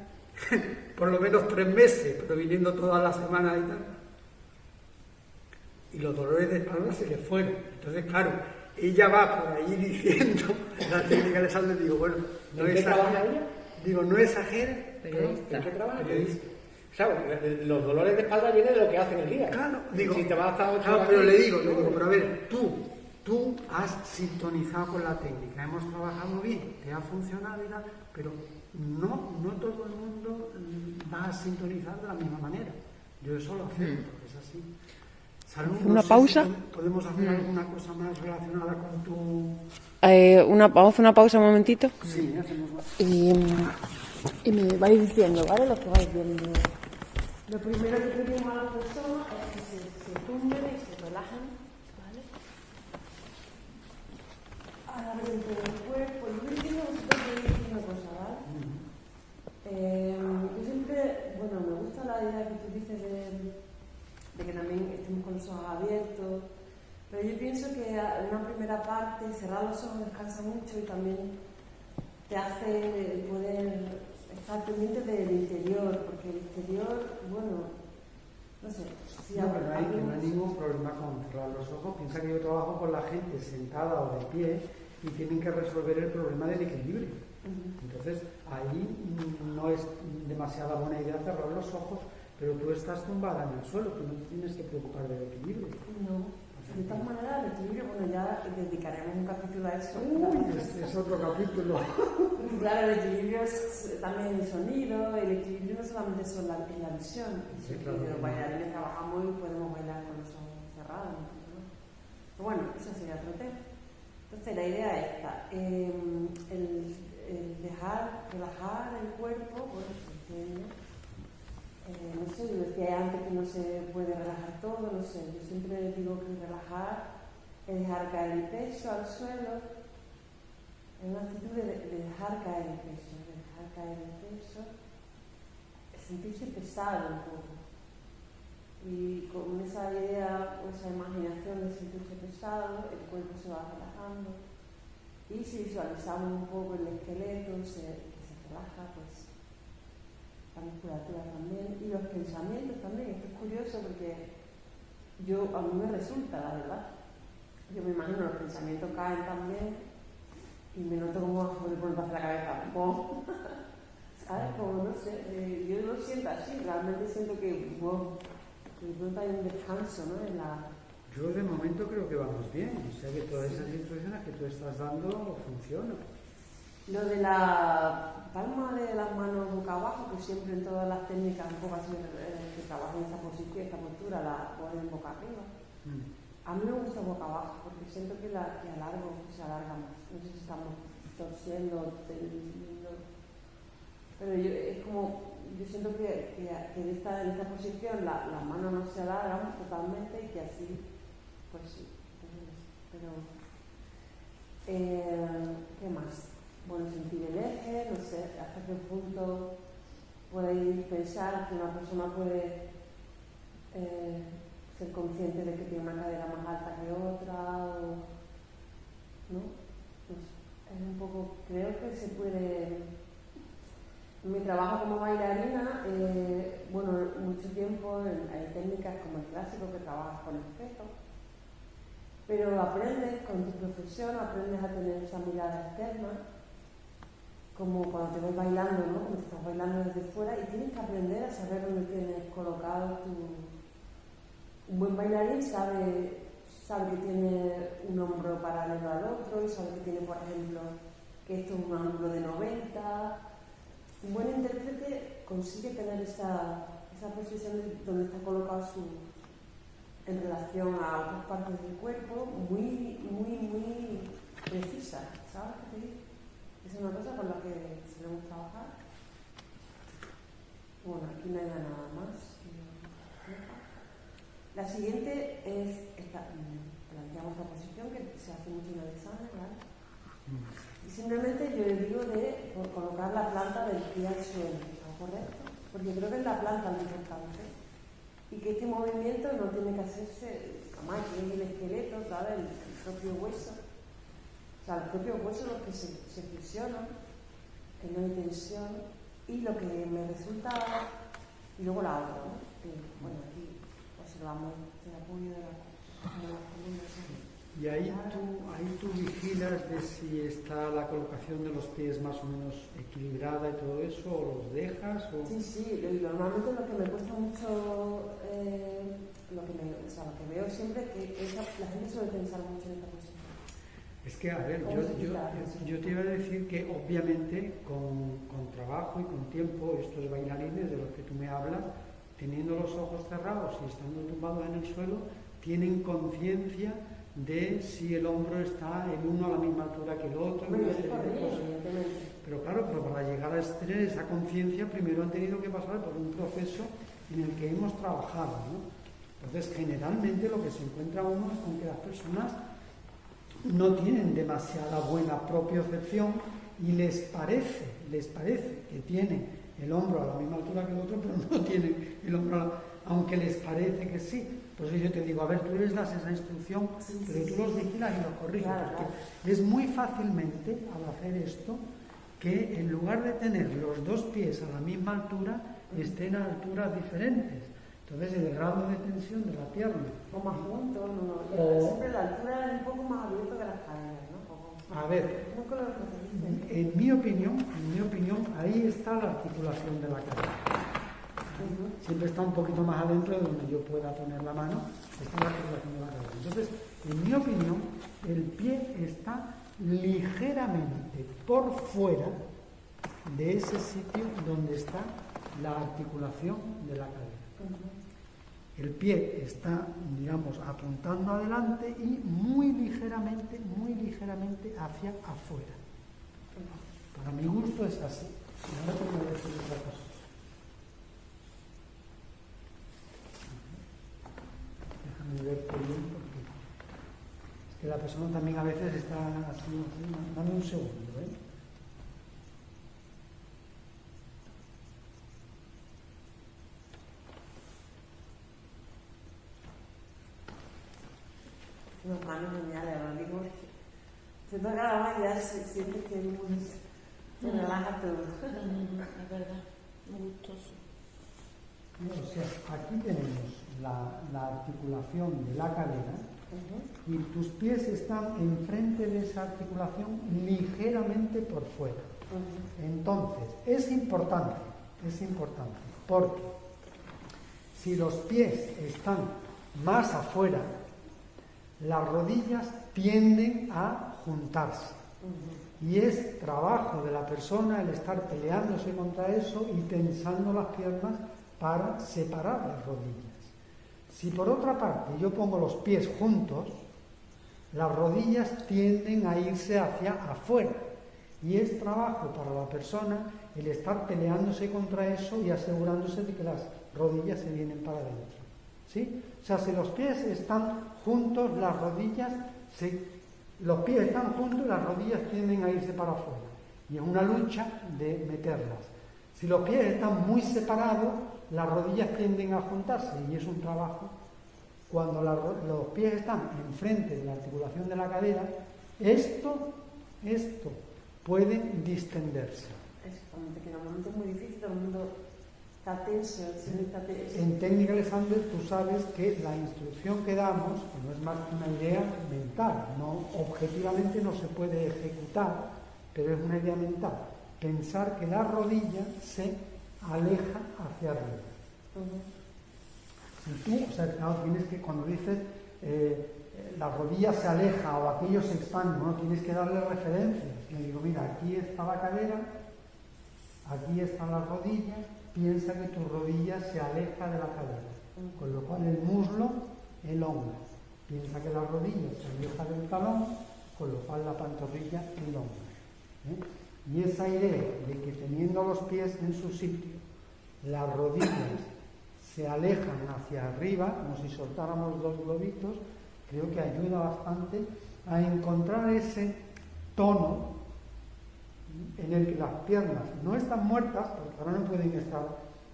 por lo menos 3 meses, pero viniendo todas las semanas y tal. Y los dolores de espalda se le fueron. Entonces, claro, ella va por ahí diciendo la técnica de Alexander, digo, bueno, no ¿En qué trabaja ella? Digo, no exageres. Periodista. ¿En qué trabaja? Periodista. ¿Sabes? Los dolores de espalda vienen de lo que hacen el día. Claro, digo, si te vas a estar 8 claro, horas pero aquí, le digo, pero a ver, tú has sintonizado con la técnica, hemos trabajado bien, te ha funcionado y tal, pero no todo el mundo va a sintonizar de la misma manera. Yo eso lo acepto, es así. Salud, ¿Una sé pausa? si podemos hacer alguna cosa más relacionada con tu... Vamos a una pausa un momentito. Sí, hacemos más. Y me vais diciendo, ¿vale? Lo que vais viendo. Lo primero que pedimos a las personas es que se tumben y se relajen, ¿vale? Alarguen todo el cuerpo. Yo entiendo que vosotros podéis decir una cosa, ¿vale? Yo siempre, me gusta la idea que tú dices de que también estemos con los ojos abiertos, pero yo pienso que en una primera parte cerrar los ojos descansa mucho y también te hace poder estar pendiente del interior, porque el exterior, no sé. Si No, pero no hay ningún problema con cerrar los ojos. Piensa que yo trabajo con la gente sentada o de pie y tienen que resolver el problema del equilibrio. Entonces, ahí no es demasiada buena idea cerrar los ojos, pero tú estás tumbada en el suelo, tú no te tienes que preocupar del equilibrio. No. De todas maneras, el equilibrio, ya dedicaremos un capítulo a eso. Uy, es otro capítulo. Claro, el equilibrio es también el sonido, el equilibrio no solamente es la visión. Sí, claro. Los bailarines trabajamos y podemos bailar con los ojos cerrados. ¿No? Pero bueno, eso sería otro tema. Entonces, la idea es esta: el relajar el cuerpo, se entiende. No sé, yo decía antes que no se puede relajar todo, no sé, yo siempre digo que relajar es dejar caer el peso al suelo, es una actitud de dejar caer el peso, sentirse pesado un poco, y con esa idea o esa imaginación de sentirse pesado, el cuerpo se va relajando, y si visualizamos un poco el esqueleto que se relaja, pues la musculatura también, y los pensamientos también. Esto es curioso porque a mí me resulta, la verdad. Yo me imagino los pensamientos caen también y me noto como me pone para la cabeza. ¿Sabes? Como no sé, yo lo siento así, realmente siento que de pronto hay un descanso, ¿no? Yo de momento creo que vamos bien, o sea que todas esas instrucciones que tú estás dando funcionan. Lo de la palma de las manos boca abajo, que siempre en todas las técnicas un poco así que trabajan esta posición, esta postura, la ponen boca arriba. A mí me gusta boca abajo porque siento que alargo, que se alarga más. No sé si estamos torciendo, tendiendo. Pero es como, yo siento que en esta posición las manos no se alargan totalmente y que así, pues sí. Pero, ¿qué más? Bueno, sentir el eje, no sé hasta qué punto podéis pensar que una persona puede ser consciente de que tiene una cadera más alta que otra, o, ¿no? Pues es un poco, creo que se puede. En mi trabajo como bailarina, bueno, mucho tiempo hay técnicas como el clásico que trabajas con espejo, pero aprendes con tu profesión, aprendes a tener esa mirada externa, como cuando te ves bailando, ¿no? Como estás bailando desde fuera y tienes que aprender a saber dónde tienes colocado tu... Un buen bailarín sabe que tiene un hombro paralelo al otro y sabe que tiene, por ejemplo, que esto es un ángulo de 90. Un buen intérprete consigue tener esa posición donde está colocado en relación a otras partes del cuerpo muy, muy, muy precisa, ¿sabes qué te digo? Es una cosa con la que solemos trabajar. Bueno, aquí no hay nada más. La siguiente es planteamos la posición que se hace mucho en el examen, ¿vale? Y simplemente yo le digo de colocar la planta del pie al suelo, ¿está correcto? Porque creo que es la planta lo importante. Y que este movimiento no tiene que hacerse, jamás, que es el esqueleto, ¿sabes? El propio hueso. O sea, el propio hueso es lo que se flexiona, que no hay tensión, y lo que me resulta, y luego la otra, ¿no? Que, bueno, aquí observamos el apoyo de las columnas. Y ahí tú vigilas de si está la colocación de los pies más o menos equilibrada y todo eso, o los dejas, o... Sí, normalmente lo que me cuesta mucho, lo que veo siempre es que la gente suele pensar mucho en esta posición. Es que, a ver, yo te iba a decir que obviamente con trabajo y con tiempo estos bailarines de los que tú me hablas, teniendo los ojos cerrados y estando tumbados en el suelo, tienen conciencia de si el hombro está el uno a la misma altura que el otro. Pero claro, para llegar a tener esa conciencia primero han tenido que pasar por un proceso en el que hemos trabajado, ¿no? Entonces, generalmente lo que se encuentra uno es con que las personas no tienen demasiada buena propiocepción y les parece que tienen el hombro a la misma altura que el otro, pero no tienen el hombro aunque les parece que sí. Por eso yo te digo, a ver, tú les das esa instrucción, pero tú los vigilas y los corriges. Porque es muy fácilmente, al hacer esto, que en lugar de tener los dos pies a la misma altura, estén a alturas diferentes. Entonces el grado de tensión de la pierna. O más juntos, siempre la altura es un poco más abierta que las caderas, ¿no? A ver, en mi opinión, ahí está la articulación de la cadera. Siempre está un poquito más adentro de donde yo pueda poner la mano, está la articulación de la cadera. Entonces, en mi opinión, el pie está ligeramente por fuera de ese sitio donde está la articulación de la cadera. El pie está, digamos, apuntando adelante y muy ligeramente hacia afuera. Para mi gusto es así. Ahora te voy a decir otra cosa. Déjame ver por bien porque es que la persona también a veces está así. Dame un segundo, ¿eh? Unas manos geniales, ahora mismo se toca la mano y ya sientes que se relaja todo. Es verdad, muy gustoso. O sea, aquí tenemos la articulación de la cadera y tus pies están enfrente de esa articulación ligeramente por fuera. Entonces, es importante, porque si los pies están más afuera, las rodillas tienden a juntarse. Y es trabajo de la persona el estar peleándose contra eso y tensando las piernas para separar las rodillas. Si por otra parte yo pongo los pies juntos, las rodillas tienden a irse hacia afuera. Y es trabajo para la persona el estar peleándose contra eso y asegurándose de que las rodillas se vienen para adentro. ¿Sí? O sea, si los pies están juntos, las rodillas los pies están juntos y las rodillas tienden a irse para afuera. Y es una lucha de meterlas. Si los pies están muy separados, las rodillas tienden a juntarse y es un trabajo. Cuando los pies están enfrente de la articulación de la cadera, esto puede distenderse. Exactamente, que normalmente es muy difícil, todo el mundo está tenso, está tenso. En técnica Alexander tú sabes que la instrucción que damos, que no es más que una idea mental, no, objetivamente no se puede ejecutar, pero es una idea mental. Pensar que la rodilla se aleja hacia arriba. Si tú, o sea, claro, tienes que, cuando dices la rodilla se aleja o aquello se expande, ¿no? Tienes que darle referencias. Le digo, mira, aquí está la cadera, aquí están las rodillas, piensa que tu rodilla se aleja de la cadera, con lo cual el muslo, el hombro. Piensa que la rodilla se aleja del talón, con lo cual la pantorrilla, el hombro. Y esa idea de que teniendo los pies en su sitio, las rodillas se alejan hacia arriba, como si soltáramos dos globitos, creo que ayuda bastante a encontrar ese tono en el que las piernas no están muertas, porque ahora no pueden estar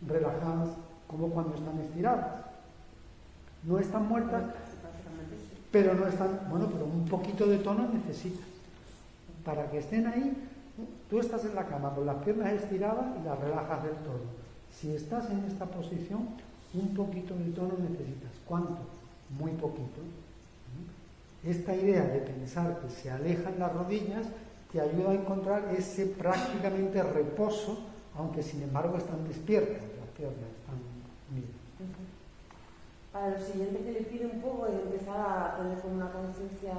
relajadas como cuando están estiradas. No están muertas, pero no están, bueno, pero un poquito de tono necesitas. Para que estén ahí, tú estás en la cama con las piernas estiradas y las relajas del todo. Si estás en esta posición, un poquito de tono necesitas. ¿Cuánto? Muy poquito. Esta idea de pensar que se alejan las rodillas te ayuda a encontrar ese prácticamente reposo, aunque sin embargo están despiertas, las piernas están unidas. Para lo siguiente que le pide un poco es empezar a tener como una conciencia.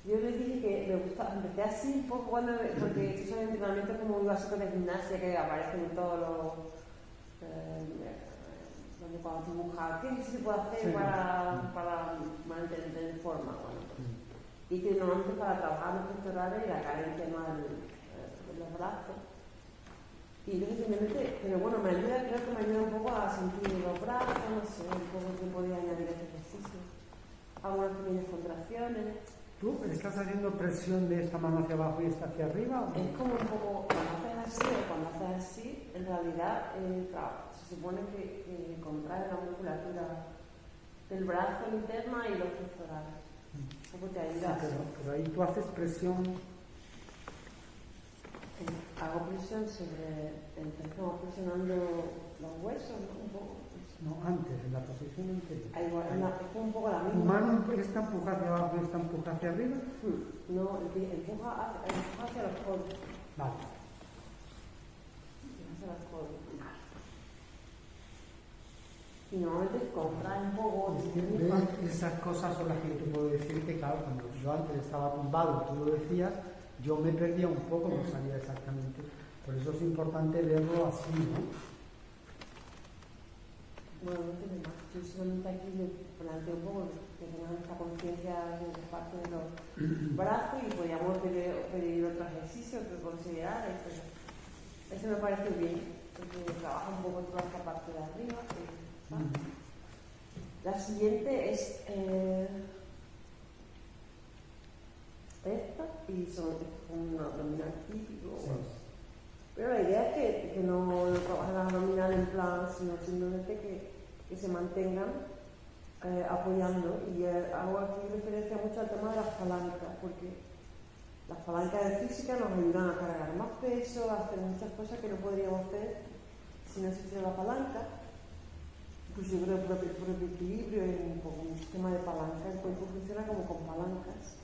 Yo le dije que me gusta, empecé así un poco porque esos entrenamientos como iba a ser de gimnasia que aparecen en todos los donde cuando dibujas, ¿qué se puede hacer para mantener forma? Bueno, pues, y que normalmente para trabajar los pectorales y la carencia más de los brazos. Y yo simplemente, pero bueno, me ayuda, creo que me ayuda un poco a sentir los brazos, no sé, un poco que podría añadir este ejercicio. Algunas pequeñas contracciones. ¿Tú estás haciendo presión de esta mano hacia abajo y esta hacia arriba? ¿O? Es como un poco, cuando haces así o cuando haces así, en realidad se supone que contrae la musculatura del brazo interna y los pectorales. ¿Cómo te ayuda? Sí, pero ahí tú haces presión. Hago presión sobre, empezamos presionando los huesos, ¿no? Un poco. No, antes, en la posición anterior. Es un poco la ¿Tu misma. mano esta empuja hacia abajo y esta empuja hacia arriba? No, empuja hacia los codos. Vale. Hacia los codos. Y normalmente contrae un poco. ¿Ves? Esas cosas son las que yo te puedo decir que, claro, cuando yo antes estaba tumbado, tú lo decías, yo me perdía un poco, no sabía exactamente. Por eso es importante verlo así, ¿no? Bueno, no tiene más. Yo solamente aquí me planteo un poco que tengan esta conciencia de parte de los brazos y podríamos pedir otro ejercicio que considerar. Eso me parece bien, porque trabaja un poco toda esta parte de arriba. La siguiente es esta y son un abdominal típico. Sí. Pero la idea es que no trabajen las abdominales en plan, sino simplemente que se mantengan apoyando. Y hago aquí referencia mucho al tema de las palancas, porque las palancas de física nos ayudan a cargar más peso, a hacer muchas cosas que no podríamos hacer si no existiera la palanca. Pues yo creo que el propio equilibrio es un poco un sistema de palanca, el cuerpo funciona como con palancas.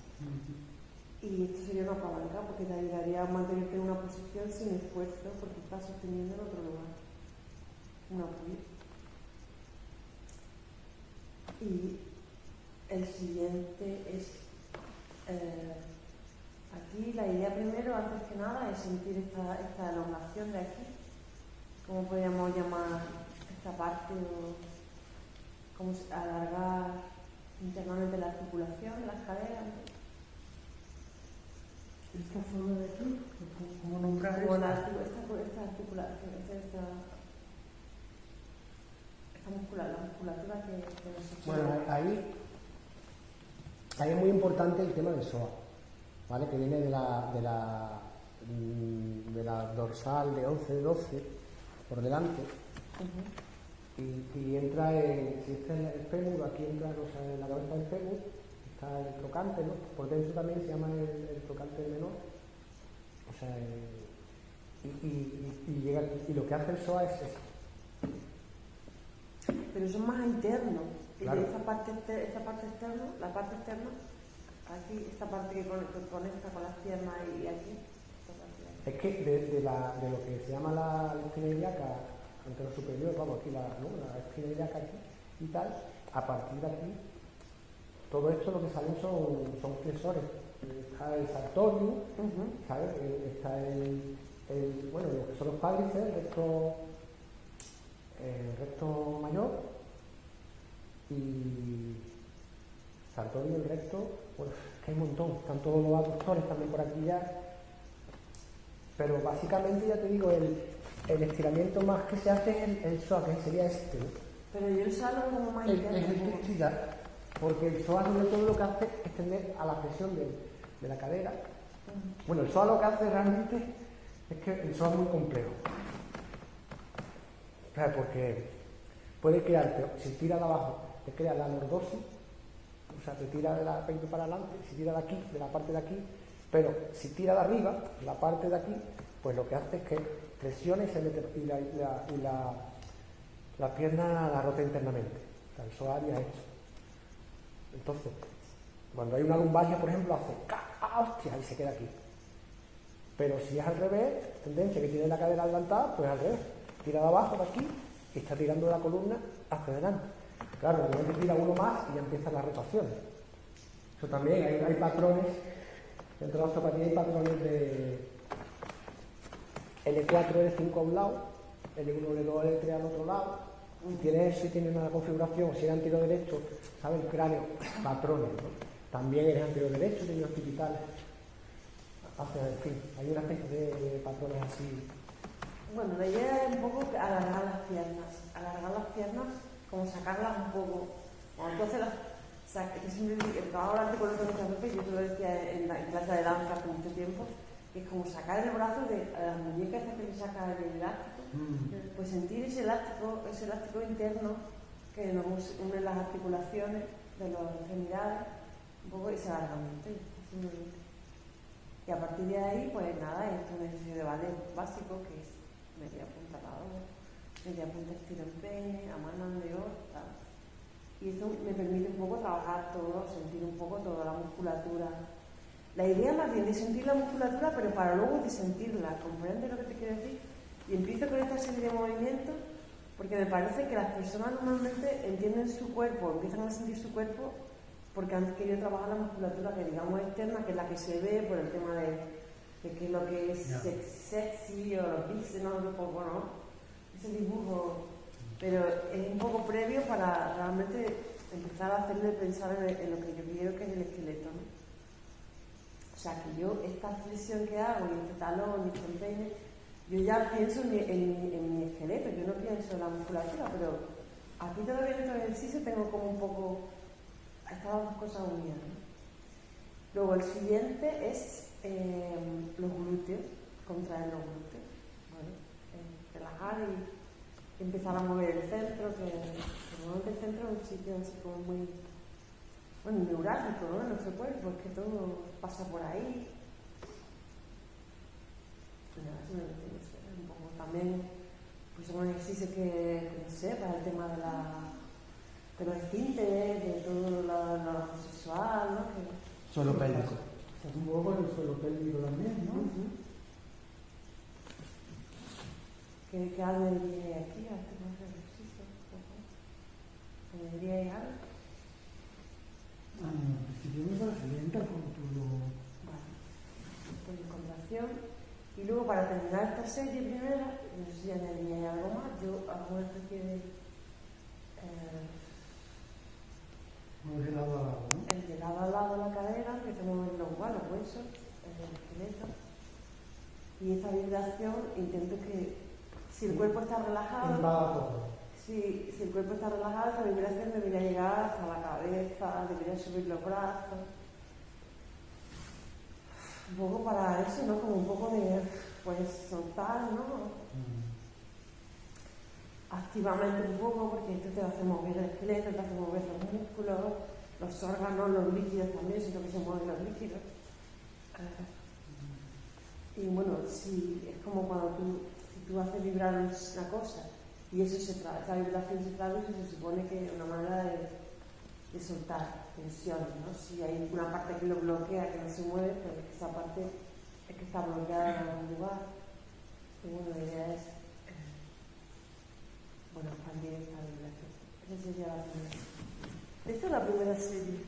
Y esto sería una palanca porque te ayudaría a mantenerte en una posición sin esfuerzo porque estás sosteniendo en otro lugar. Un apoyo. Y el siguiente es aquí la idea primero, antes que nada, es sentir esta elongación de aquí. ¿Cómo podríamos llamar esta parte? O cómo alargar internamente la articulación de las caderas, ¿no? Esta zona de aquí, ¿cómo nombrar Como esto? esta articulación, esta la musculatura que nos Bueno, ahí es muy importante el tema del psoas, ¿vale? Que viene de la dorsal de 11-12 por delante. Y entra si este es el fémur, aquí entra, o sea, en la cabeza del fémur está el trocante, ¿no? Por dentro también se llama el trocante menor, o sea, y lo que hace el psoas es eso. Pero eso es más interno. Claro. Y esta parte externa, la parte externa, aquí, esta parte que conecta con las piernas y aquí. Es que de lo que se llama la espina ilíaca antero superior, vamos, aquí la espina ilíaca aquí y tal, a partir de aquí, todo esto lo que salen son flexores. Está el sartorius, ¿sabes? Está bueno, lo que son los cuádriceps, el recto mayor y sartorio, el recto, bueno, es que hay un montón, están todos los aductores también por aquí ya, pero básicamente ya te digo, el estiramiento más que se hace es el psoas, que sería este, ¿no? Pero yo el salgo como más Es interno. el que estira, porque el psoas sobre todo lo que hace es tender a la flexión de la cadera. Bueno, el psoas lo que hace realmente es que el psoas es muy complejo. ¿Sabes? Porque puede crearte, si tira de abajo, te crea la lordosis, o sea, te tira de la peito para adelante, si tira de aquí, de la parte de aquí, pero si tira de arriba, la parte de aquí, pues lo que hace es que presione y se mete, y la pierna la rota internamente. O sea, el psoas ya hecho. Entonces, cuando hay una lumbalgia, por ejemplo, hace ¡hostia! Y se queda aquí. Pero si es al revés, tendencia que tiene la cadera adelantada, pues al revés. Tira de abajo de aquí y está tirando la columna hacia adelante. Claro, de repente tira uno más y ya empiezan las rotaciones. Eso también, hay patrones, dentro de la osteopatía hay patrones de L4, L5 a un lado, L1, L2, L3 al otro lado. Si tiene eso y tiene una configuración, si es anterior derecho, ¿sabes? El cráneo, patrones, ¿no? También eres anterior derecho, tiene hospitales. En fin, hay una especie de patrones así. Bueno, la idea es un poco alargar las piernas, como sacarlas un poco. Cuando tú haces que siempre el trabajo del articulación muchas veces, yo te lo decía en la clase de danza hace mucho tiempo, que es como sacar el brazo de las muñecas que le saca el elástico, pues sentir ese elástico interno que nos une las articulaciones de las extremidades, un poco ese alargamiento. Y a partir de ahí, pues nada, esto es un ejercicio de ballet básico que es media punta a la O, media punta estiro en peine, a mano anterior, tal. Y esto me permite un poco trabajar todo, sentir un poco toda la musculatura. La idea más bien de sentir la musculatura, pero para luego de sentirla, ¿comprendes lo que te quiero decir? Y empiezo con esta serie de movimientos porque me parece que las personas normalmente entienden su cuerpo, empiezan a sentir su cuerpo porque han querido trabajar la musculatura que digamos externa, que es la que se ve por el tema de qué es lo que es sexy o los bíceps, no, un poco, ¿no? Ese dibujo, pero es un poco previo para realmente empezar a hacerle pensar en lo que yo quiero que es el esqueleto, ¿no? O sea, que yo esta flexión que hago y este talón y este empeine, yo ya pienso en mi esqueleto, yo no pienso en la musculatura, pero aquí todavía en este ejercicio tengo como un poco estas dos cosas unidas, ¿no? Luego el siguiente es los glúteos, contraer los glúteos, ¿vale? Relajar y empezar a mover el centro, que normalmente el centro es un sitio así como muy, bueno, neurálgico, ¿no? En nuestro cuerpo, es que todo pasa por ahí. Eso un poco también, pues un ejercicio que no sé, para el tema de los esfínteres, de todo lo sexual, ¿no? Suelo pélvico. Estás un poco en el suelo pélvico también, ¿no? ¿Qué algo diría aquí a este ejercicio? ¿Añadiría algo? En principio me parece bien tal como tú lo... Vale. Pues contracción. Y luego para terminar esta serie primera, no sé si añadiría algo más, yo hago una especie de de lado a lado, ¿no? el de lado a lado la cadera, que tenemos los huesos, el esqueleto. Y esta vibración intento que si el cuerpo está relajado, Va todo. si el cuerpo está relajado, esta vibración debería llegar hasta la cabeza, debería subir los brazos. Un poco para eso, ¿no? Como un poco de, pues, soltar, ¿no? Activamente un poco, porque esto te hace mover el esqueleto, te hace mover los músculos, los órganos, los líquidos también, siento que se mueven los líquidos. Y bueno, si es como cuando si tú haces vibrar una cosa y eso esa vibración se traduce, se supone que es una manera de soltar tensiones, ¿no? Si hay una parte que lo bloquea, que no se mueve, pues esa parte es que está bloqueada en algún lugar. Y bueno, la idea es expandir esta vibración. Esa sería la primera. Esta es la primera serie.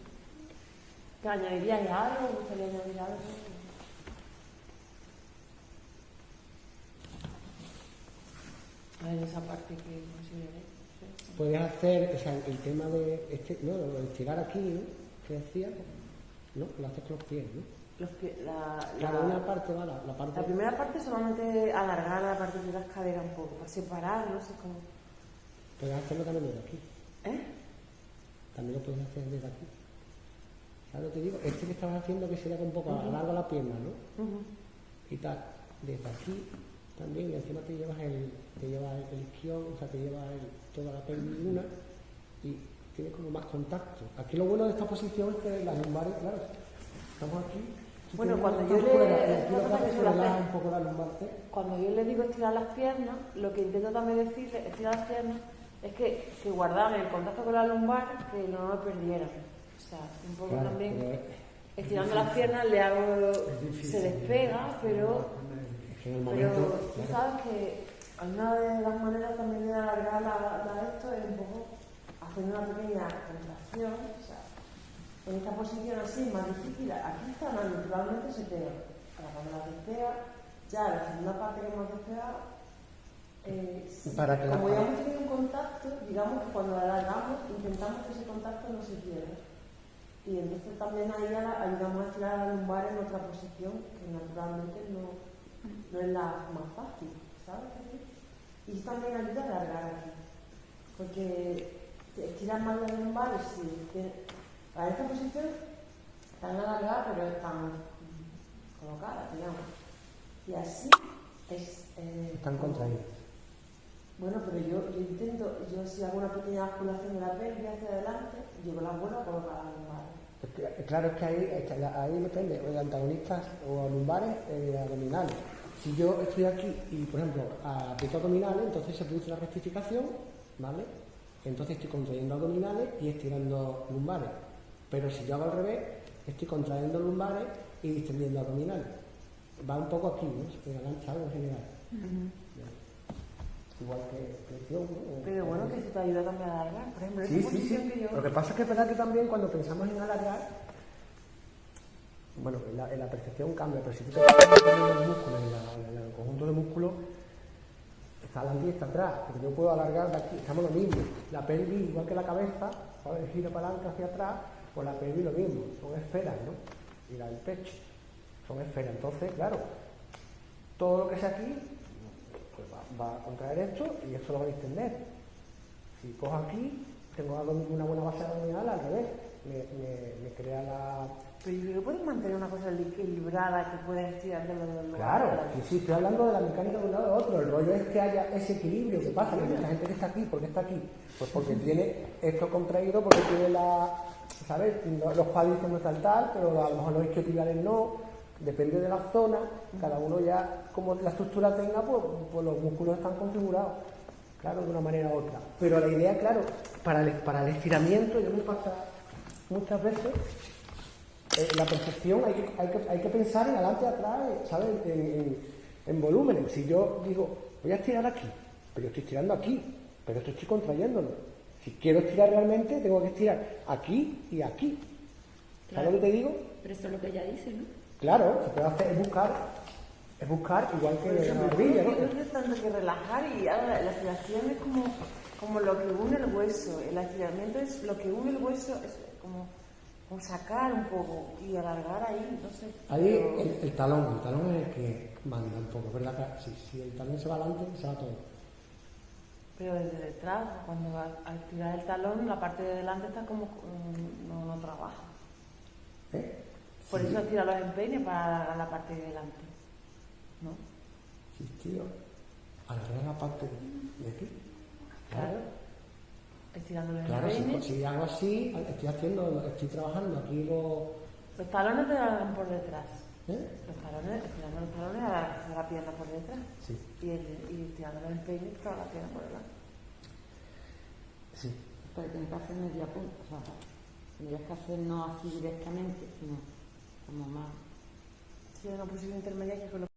¿Te añadirías algo? ¿Me gustaría añadir algo? A ver, esa parte que consideré. Puedes hacer, o sea, el tema de ¿no? Lo de estirar aquí, ¿no? Que decía, ¿no? Lo haces con los pies, ¿no? Los pies, Claro, una parte va, la parte... La primera parte solamente alargar la parte de las caderas un poco, para separar, no sé cómo. Puedes hacerlo también desde aquí. ¿Eh? También lo puedes hacer desde aquí. ¿Sabes lo que digo? Este que estabas haciendo que sería con un poco alargo la pierna, ¿no? Y tal, desde aquí también, y encima te llevas el isquión, o sea, te llevas toda la pelvis una y tiene como más contacto. Aquí lo bueno de esta posición es que las lumbares, claro, estamos aquí. Bueno, cuando yo le digo estirar las piernas, lo que intento también decirle, estirar las piernas, es que guardaran el contacto con la lumbar, que no lo perdieran. O sea, un poco claro, también, estirando las piernas le hago, se despega, pero tú sabes que una de las maneras también de alargar esto es un poco haciendo una pequeña contracción, o sea, en esta posición así más difícil, aquí está, naturalmente se pega. Ahora cuando la despega, ya la segunda parte que hemos despegado, como ya hemos tenido un contacto, digamos que cuando la alargamos intentamos que ese contacto no se pierda. Y entonces también ahí ayudamos a estirar la lumbar en otra posición que naturalmente no es la más fácil, ¿sabes? Y también ayuda a alargar aquí, porque estirar más las lumbares, para esta posición están alargadas pero están colocadas, digamos, y así están contraídas. Bueno, pero yo intento, si hago una pequeña basculación de la pelvis hacia adelante, yo la vuelvo a colocar a las lumbares. Claro, es que ahí depende, o de antagonistas o lumbares, abdominales. Si yo estoy aquí y, por ejemplo, aprieto abdominales, entonces se produce una rectificación, ¿vale? Entonces estoy contrayendo abdominales y estirando lumbares. Pero si yo hago al revés, estoy contrayendo lumbares y distendiendo abdominales. Va un poco aquí, ¿no? Se engancha algo en general. Igual que flexión, ¿no? Pero bueno, que eso te ayuda también a alargar. Por ejemplo, esa posición que yo... Lo que pasa es que es verdad que también cuando pensamos en alargar, bueno, en la percepción cambia, pero si tú te fijas en los músculos, en el conjunto de músculos, está adelante y está atrás, porque yo puedo alargar de aquí, estamos lo mismo. La pelvis, igual que la cabeza, ¿sabes? El giro para adelante hacia atrás, pues la pelvis lo mismo, son esferas, ¿no? Y la del pecho, son esferas. Entonces, claro, todo lo que sea aquí, pues va a contraer esto y esto lo va a distender. Si cojo aquí, tengo una buena base abdominal, al revés, me crea la... Pero yo creo que puedes mantener una cosa equilibrada que puedes estirar de los dos. Claro, sí, estoy hablando de la mecánica de un lado y de otro. El rollo es que haya ese equilibrio. ¿Qué pasa? Que mucha gente que está aquí, ¿por qué está aquí? Pues porque tiene esto contraído, porque tiene ¿sabes? Los cuádriceps no están tal, pero a lo mejor los isquiotibiales no. Depende de la zona, cada uno ya, como la estructura tenga, pues los músculos están configurados, claro, de una manera u otra. Pero la idea, claro, para el estiramiento, yo me pasa muchas veces, la percepción hay que pensar en adelante y atrás, ¿sabes? En volúmenes. Si yo digo, voy a estirar aquí, pero yo estoy estirando aquí, pero esto estoy contrayéndolo. Si quiero estirar realmente, tengo que estirar aquí y aquí. ¿Sabes lo que te digo? Pero eso es lo que ella dice, ¿no? Claro, se puede hacer, es buscar igual que la barbilla, ¿no? No es tanto que relajar y ahora la estiración es como lo que une el hueso. El estiramiento es lo que une el hueso, es como sacar un poco y alargar ahí, no sé. Ahí el talón es el que manda un poco, ¿verdad? Si el talón se va adelante, se va todo. Pero desde detrás, cuando va a estirar el talón, la parte de delante está como no trabaja. Por eso tira los empeines para alargar la parte de delante, ¿no? Sí, tío. Alargar la parte de aquí. Claro. Estirando los Claro, empeines. si hago así, estoy trabajando aquí Los talones te alargan por detrás. ¿eh? Estirando los talones alargas la pierna por detrás. Sí. Y estirando los empeines toda la pierna por delante. Sí. Pero tienes que hacer media punta, o sea, tendrías que hacer no así directamente, sino como más. Sí, una posición intermedia que con los